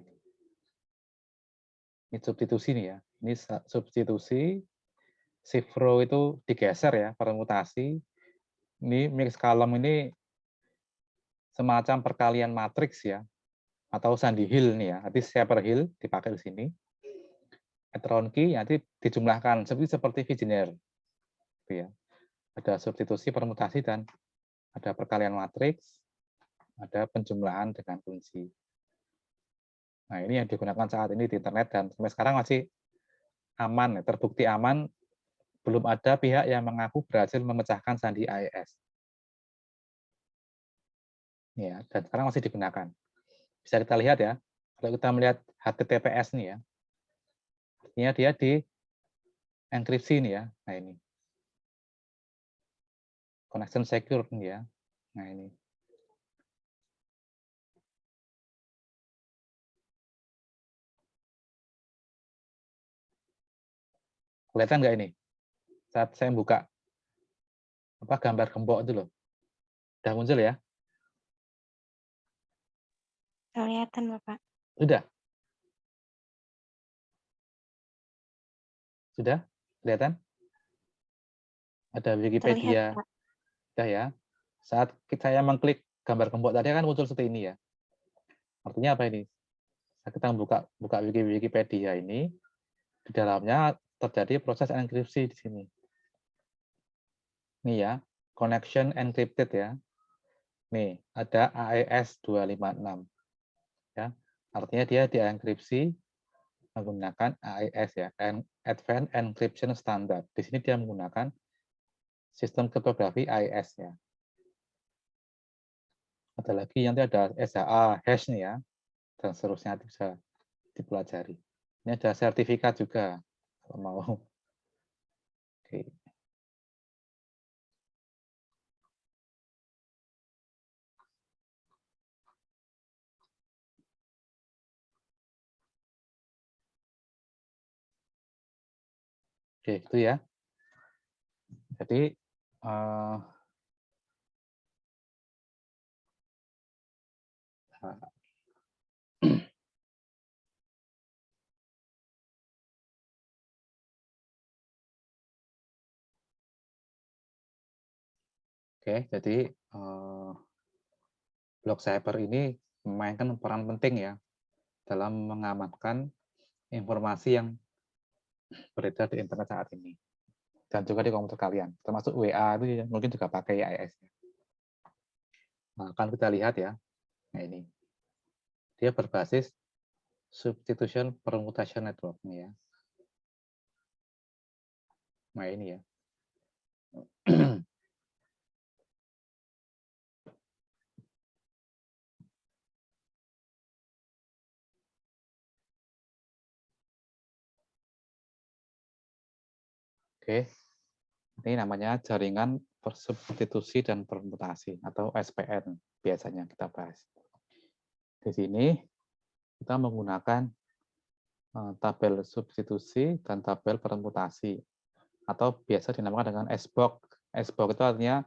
ini substitusi nih ya. Ini substitusi, shift row itu digeser ya, permutasi. Ini mix column ini semacam perkalian matriks ya, atau Sandy Hill nih ya. Nanti Shaper Hill dipakai di sini. Heteron key nanti dijumlahkan seperti Vigenère. Gitu ya. Ada substitusi, permutasi, dan ada perkalian matriks, ada penjumlahan dengan kunci. Nah, ini yang digunakan saat ini di internet dan sampai sekarang masih aman, terbukti aman. Belum ada pihak yang mengaku berhasil memecahkan sandi AES. Ya, dan sekarang masih digunakan. Bisa kita lihat ya, kalau kita melihat HTTPS nih ya, artinya dia di enkripsi nih ya. Nah, ini. Connection secure nih ya. Nah, ini. Kelihatan nggak ini? Saat saya buka gambar gembok itu loh. Udah muncul ya? Kelihatan, Bapak. Sudah? Sudah? Kelihatan? Ada Wikipedia. Terlihat, Pak. Sudah ya? Saat saya mengklik gambar gembok tadi kan muncul seperti ini ya. Artinya apa ini? Saat kita buka Wikipedia ini, di dalamnya terjadi proses enkripsi di sini. Nih ya, connection encrypted ya. Nih, ada AES 256. Ya. Artinya dia dienkripsi menggunakan AES ya, Advanced Encryption Standard. Di sini dia menggunakan sistem kriptografi AES ya. Ada lagi nanti ada SHA hash nih ya, dan seterusnya bisa dipelajari. Ini ada sertifikat juga kalau mau. Oke. Oke, itu ya. Jadi oke, jadi Block Cyber ini memainkan peran penting ya dalam mengamankan informasi yang beredar di internet saat ini dan juga di komputer kalian, termasuk WA itu ya, mungkin juga pakai AES. Nah, akan kita lihat ya. Nah, ini dia berbasis substitution permutation network nih ya. Nah, ini ya. Oke, ini namanya jaringan substitusi dan permutasi atau SPN biasanya kita bahas. Di sini kita menggunakan tabel substitusi dan tabel permutasi atau biasa dinamakan dengan SBOC. SBOC itu artinya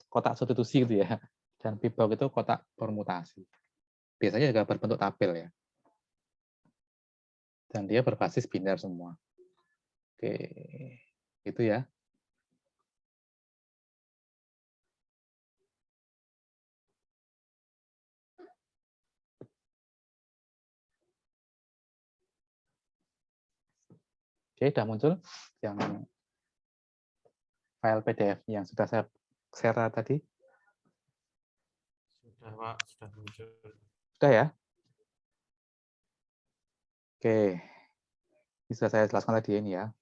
kotak substitusi gitu ya, dan VBOC itu kotak permutasi. Biasanya juga berbentuk tabel ya. Dan dia berbasis biner semua. Oke, itu ya. Oke, sudah muncul yang file PDF yang sudah saya share tadi. Sudah, Pak. Sudah muncul. Sudah ya? Oke. Bisa saya jelaskan tadi ini ya.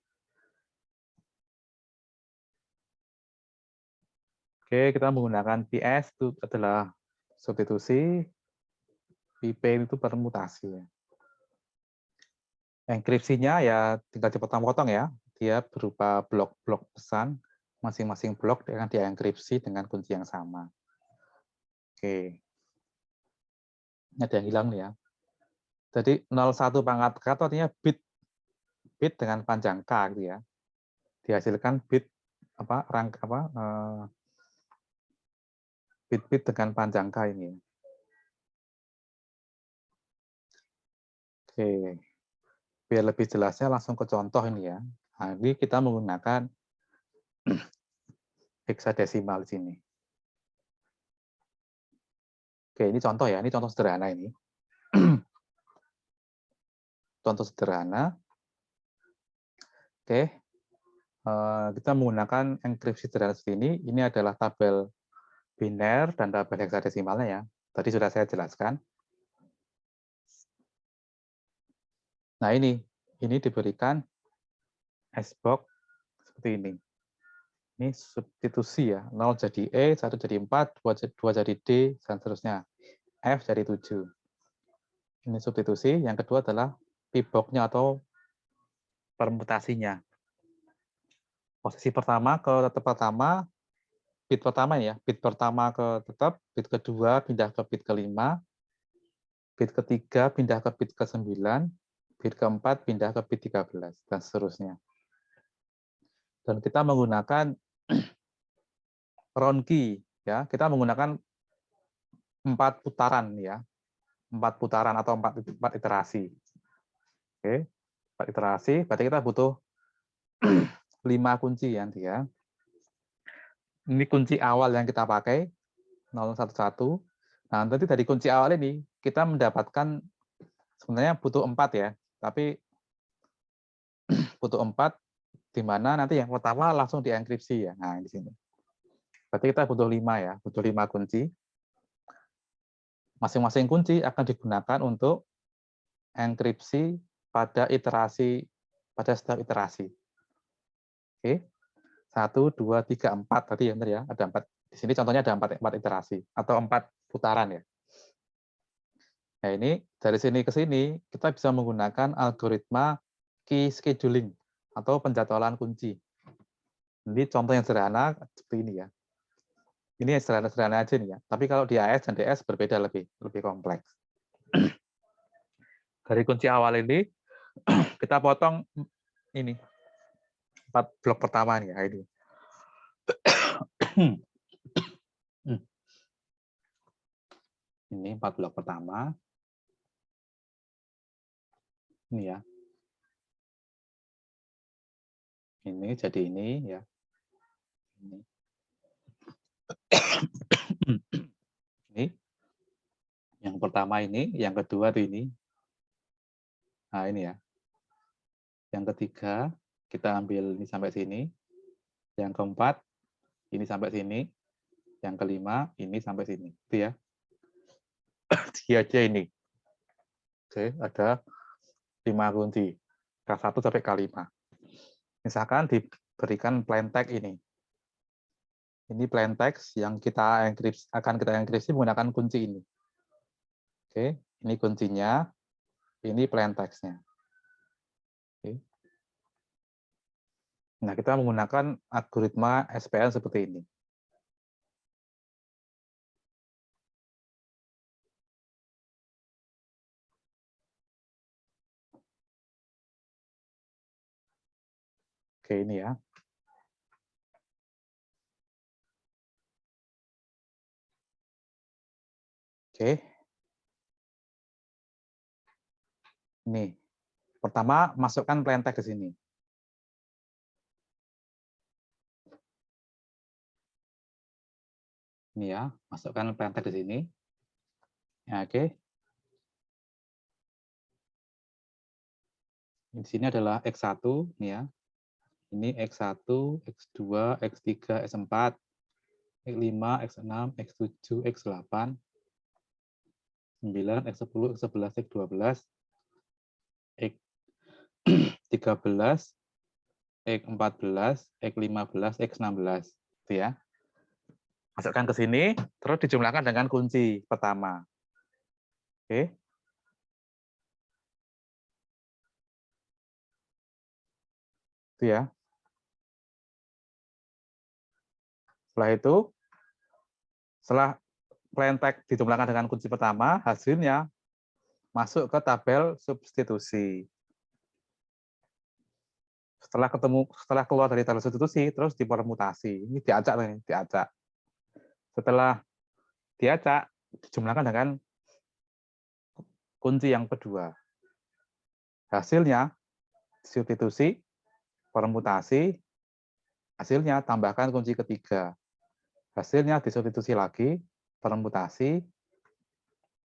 Oke, kita menggunakan PS itu adalah substitusi, PP itu permutasi. Enkripsinya ya tinggal dipotong-potong ya. Dia berupa blok-blok pesan, masing-masing blok akan dienkripsi dengan kunci yang sama. Oke. Ini ada yang hilang nih ya. Jadi 01 pangkat K itu artinya bit dengan panjang K gitu ya. Dihasilkan bit bit-bit dengan panjang K ini. Oke. Biar lebih jelasnya langsung ke contoh ini ya. Nah, ini kita menggunakan hexadesimal di sini. Oke, ini contoh ya. Ini contoh sederhana ini. Contoh sederhana. Oke. Kita menggunakan enkripsi sederhana seperti ini. Ini adalah tabel biner dan tabel hexadesimalnya ya. Tadi sudah saya jelaskan. Nah, ini diberikan S-box seperti ini. Ini substitusi ya. 0 jadi E, 1 jadi 4, 2 jadi D, dan seterusnya. F jadi 7. Ini substitusi. Yang kedua adalah P-box-nya atau permutasinya. Posisi pertama ke tetap pertama, bit pertama ya. Bit pertama ke tetap, bit kedua pindah ke bit kelima, bit ketiga pindah ke bit ke-9, bit keempat pindah ke bit 13, dan seterusnya. Dan kita menggunakan round key ya. Kita menggunakan 4 putaran ya. 4 putaran atau 4 iterasi. Oke. 4 iterasi, berarti kita butuh 5 kunci ya nanti ya. Ini kunci awal yang kita pakai 011. Nah, nanti dari kunci awal ini kita mendapatkan sebenarnya butuh 4 ya, tapi butuh 4 di mana nanti yang pertama langsung dienkripsi ya. Nah, di sini. Berarti kita butuh 5 ya, butuh 5 kunci. Masing-masing kunci akan digunakan untuk enkripsi pada setiap iterasi. Oke. 1, 2, 3, 4 tadi ya, benar ya. Ada 4. Di sini contohnya ada 4 iterasi atau 4 putaran ya. Nah, ini dari sini ke sini kita bisa menggunakan algoritma key scheduling atau penjadwalan kunci. Ini contoh yang sederhana seperti ini ya. Ini sederhana aja nih ya. Tapi kalau di AS dan DS berbeda lebih kompleks. Dari kunci awal ini kita potong ini 4 blok pertama nih ya ini. Ini 4 blok pertama. Ini ya. Ini jadi ini ya. Ini. Ini. Yang pertama ini, yang kedua tuh ini. Nah, ini ya. Yang ketiga kita ambil ini sampai sini. Yang keempat ini sampai sini. Yang kelima ini sampai sini. Itu ya. Dia aja ini. Oke, ada 5 kunci. K1 sampai K5. Misalkan diberikan plain text ini. Ini plain text yang akan kita enkripsi menggunakan kunci ini. Oke, ini kuncinya. Ini plain text-nya. Oke. Nah, kita menggunakan algoritma SPL seperti ini. Oke, ini ya. Oke. Ini. Pertama, masukkan plain text di sini. Ini ya, masukkan plain text di sini. Ya, oke. Di sini adalah X1, ini ya. Ini X1, X2, X3, X4, X5, X6, X7, X8, 9, X10, X11, X12, X 13, X14, X15, X16. Gitu ya. Masukkan ke sini, terus dijumlahkan dengan kunci pertama. Oke. Itu ya. Setelah itu, setelah plain text dijumlahkan dengan kunci pertama, hasilnya masuk ke tabel substitusi. Setelah keluar dari tabel substitusi, terus dipermutasi. Ini diacak nih, diacak. Setelah diacak, dijumlahkan dengan kunci yang kedua. Hasilnya substitusi, permutasi, hasilnya tambahkan kunci ketiga. Hasilnya disubstitusi lagi, permutasi,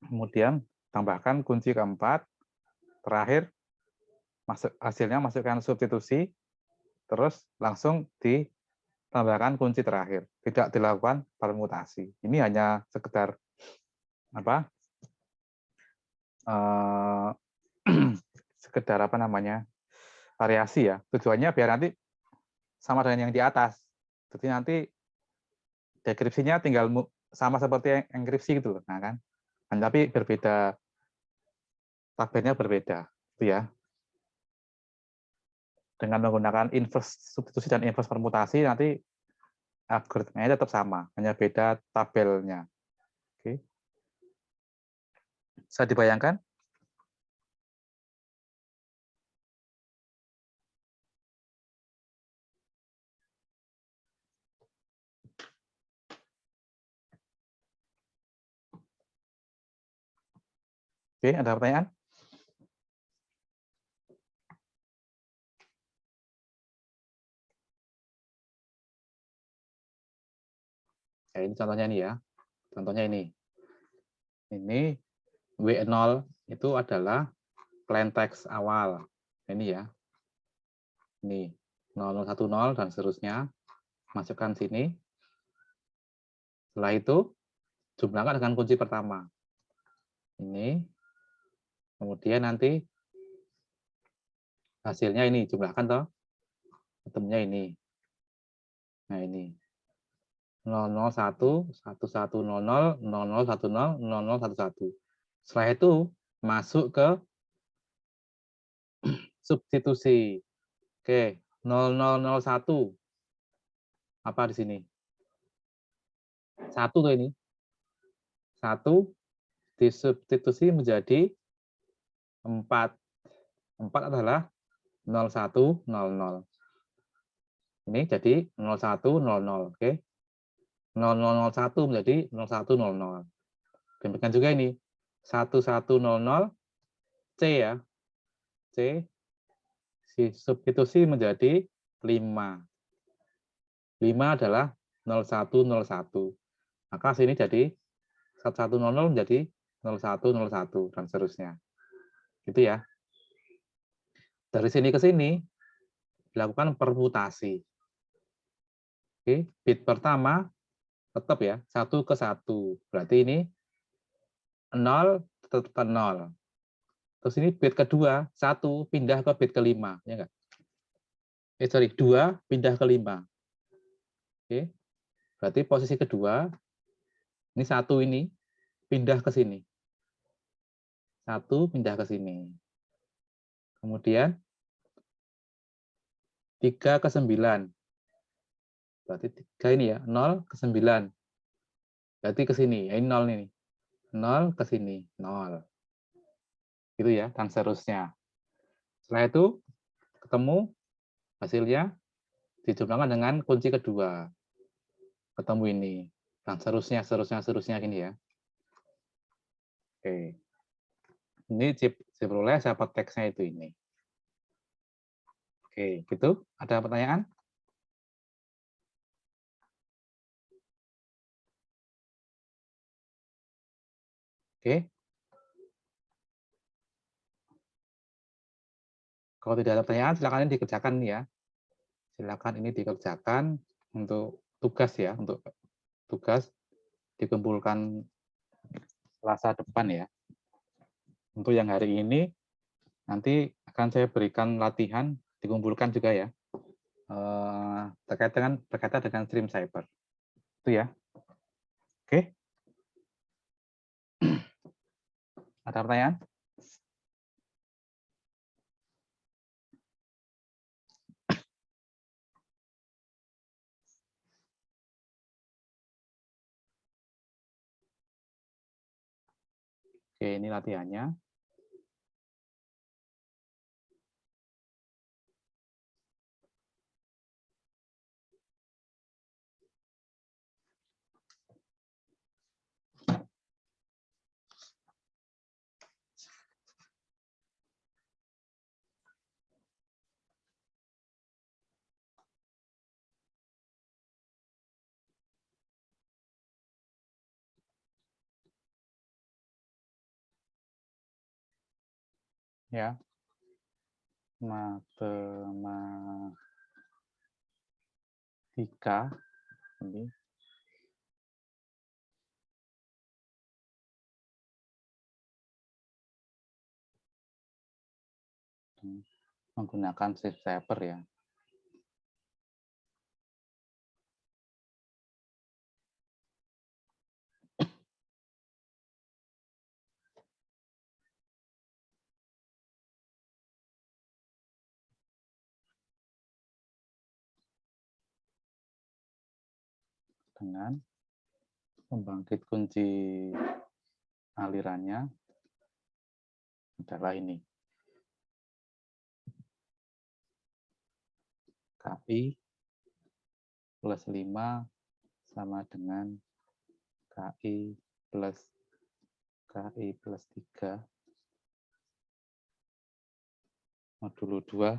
kemudian tambahkan kunci keempat, terakhir hasilnya masukkan substitusi, terus langsung ditambahkan kunci terakhir. Tidak dilakukan permutasi. Ini hanya sekedar apa? Sekedar apa namanya? Variasi ya. Tujuannya biar nanti sama dengan yang di atas. Jadi nanti deskripsinya tinggal sama seperti enkripsi gitu loh, nah kan? Tapi berbeda, tabelnya berbeda, itu ya. Dengan menggunakan inverse substitusi dan inverse permutasi nanti algoritmanya tetap sama, hanya beda tabelnya. Oke. Bisa dibayangkan? Oke, ada pertanyaan? Ya, ini contohnya nih ya. Contohnya ini. Ini W0 itu adalah plain text awal. Ini ya. Ini 0010 dan seterusnya. Masukkan sini. Setelah itu jumlahkan dengan kunci pertama. Ini. Kemudian nanti hasilnya ini jumlahkan toh. Ketemunya ini. Nah, ini. 001 1100 0010 0011. Setelah itu masuk ke substitusi. Oke, 0001. Apa di sini? 1 tuh ini. 1 disubstitusi menjadi 4. 4 adalah 0100. Ini jadi 0100, oke. 0001 menjadi 0100. Demikian juga ini 1100 C ya. C substitusi menjadi 5. 5 adalah 0101. Maka sini jadi 1100 menjadi 0101 dan seterusnya. Gitu ya. Dari sini ke sini dilakukan permutasi. Oke, bit pertama tetap ya, 1 ke 1. Berarti ini 0 tetap ke 0. Terus ini bit kedua, 1 pindah ke bit kelima, ya enggak? 2 pindah ke 5. Oke. Berarti posisi kedua ini 1 ini pindah ke sini. 1 pindah ke sini. Kemudian 3 ke 9. Berarti 3 ini ya, 0 ke 9. Berarti ke sini, ini 0 ini. 0 ke sini, 0. Gitu ya, dan seterusnya. Setelah itu ketemu hasilnya dijumlahkan dengan kunci kedua. Ketemu ini. Dan seterusnya gini ya. Oke. Ini diperoleh siapa teksnya itu ini. Oke, gitu. Ada pertanyaan? Oke. Kalau tidak ada pertanyaan, silakan ini dikerjakan ya. Silakan ini dikerjakan untuk tugas ya, untuk tugas dikumpulkan Selasa depan ya. Untuk yang hari ini, nanti akan saya berikan latihan, dikumpulkan juga ya, berkaitan dengan stream cyber. Itu ya. Oke. Ada pertanyaan? Oke, ini latihannya. Ya. Matematika ini menggunakan stream cyber ya. Dengan pembangkit kunci alirannya adalah ini. KI plus 5 sama dengan KI plus 3 modulo 2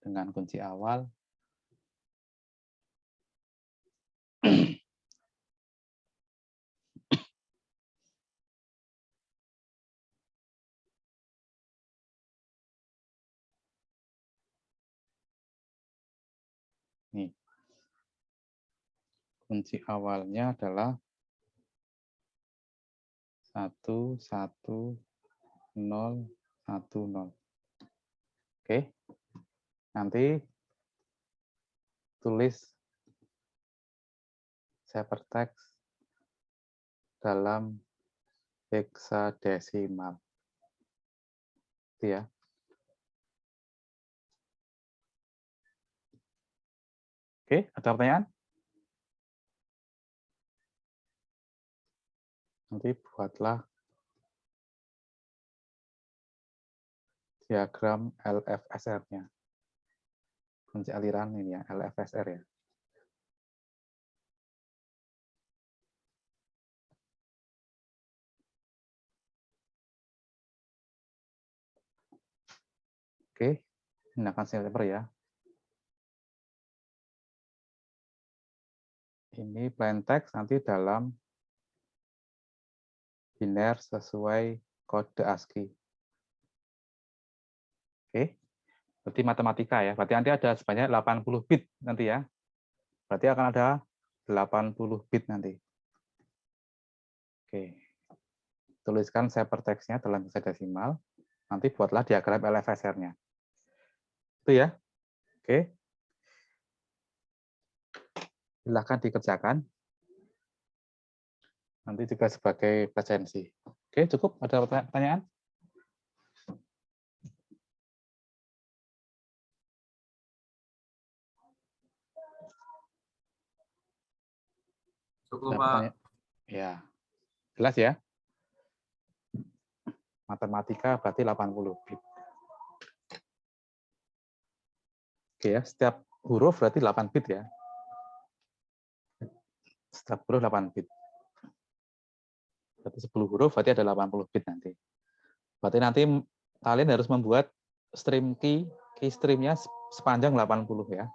dengan kunci awal nih. Kunci awalnya adalah 11010. Oke. Nanti tulis ciphertext dalam heksadesimal. Itu ya. Oke, ada pertanyaan? Nanti buatlah diagram LFSR-nya. Kunci aliran ini ya, LFSR ya. Oke, gunakan cyber ya. Ini plain text nanti dalam biner sesuai kode ASCII. Oke, berarti matematika ya. Berarti nanti ada sebanyak 80 bit nanti ya. Berarti akan ada 80 bit nanti. Oke, tuliskan ciphertext-nya dalam hexadesimal. Nanti buatlah diagram LFSR-nya. Itu ya. Oke. Silahkan dikerjakan. Nanti juga sebagai presensi. Oke, cukup. Ada pertanyaan? Cukup, Pak. Ya. Jelas ya? Matematika berarti 80 bit. Oke ya, setiap huruf berarti 8 bit ya. Setiap huruf 8 bit. Berarti 10 huruf berarti ada 80 bit nanti. Berarti nanti kalian harus membuat stream key streamnya sepanjang 80 ya.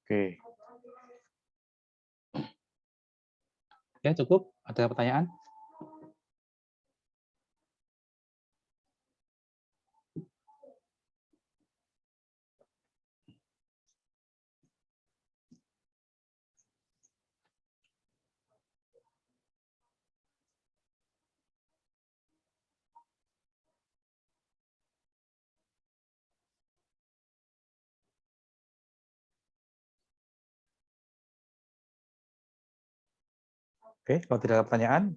Oke. Ya cukup. Ada pertanyaan? Oke, kalau tidak ada pertanyaan,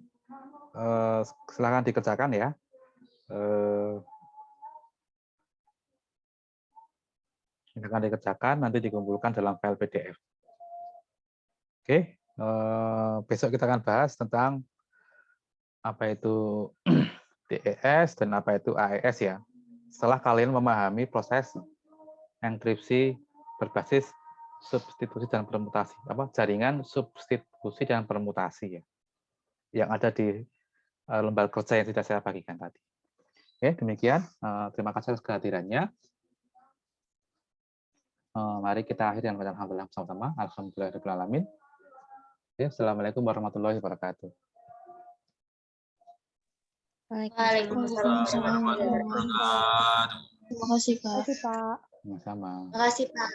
silakan dikerjakan ya. Silakan dikerjakan, nanti dikumpulkan dalam file PDF. Oke, besok kita akan bahas tentang apa itu DES dan apa itu AES ya. Setelah kalian memahami proses enkripsi berbasis substitusi dan permutasi, jaringan substitusi dan permutasi ya, yang ada di lembar kerja yang sudah saya bagikan tadi. Oke, demikian. Terima kasih atas kehadirannya. Mari kita akhiri dengan bacaan hamdalah bersama-sama. Alhamdulillahirrahmanirrahim. Assalamualaikum warahmatullahi wabarakatuh. Waalaikumsalam. Terima kasih, Pak. Terima kasih, Pak. Sama-sama. Terima kasih Pak.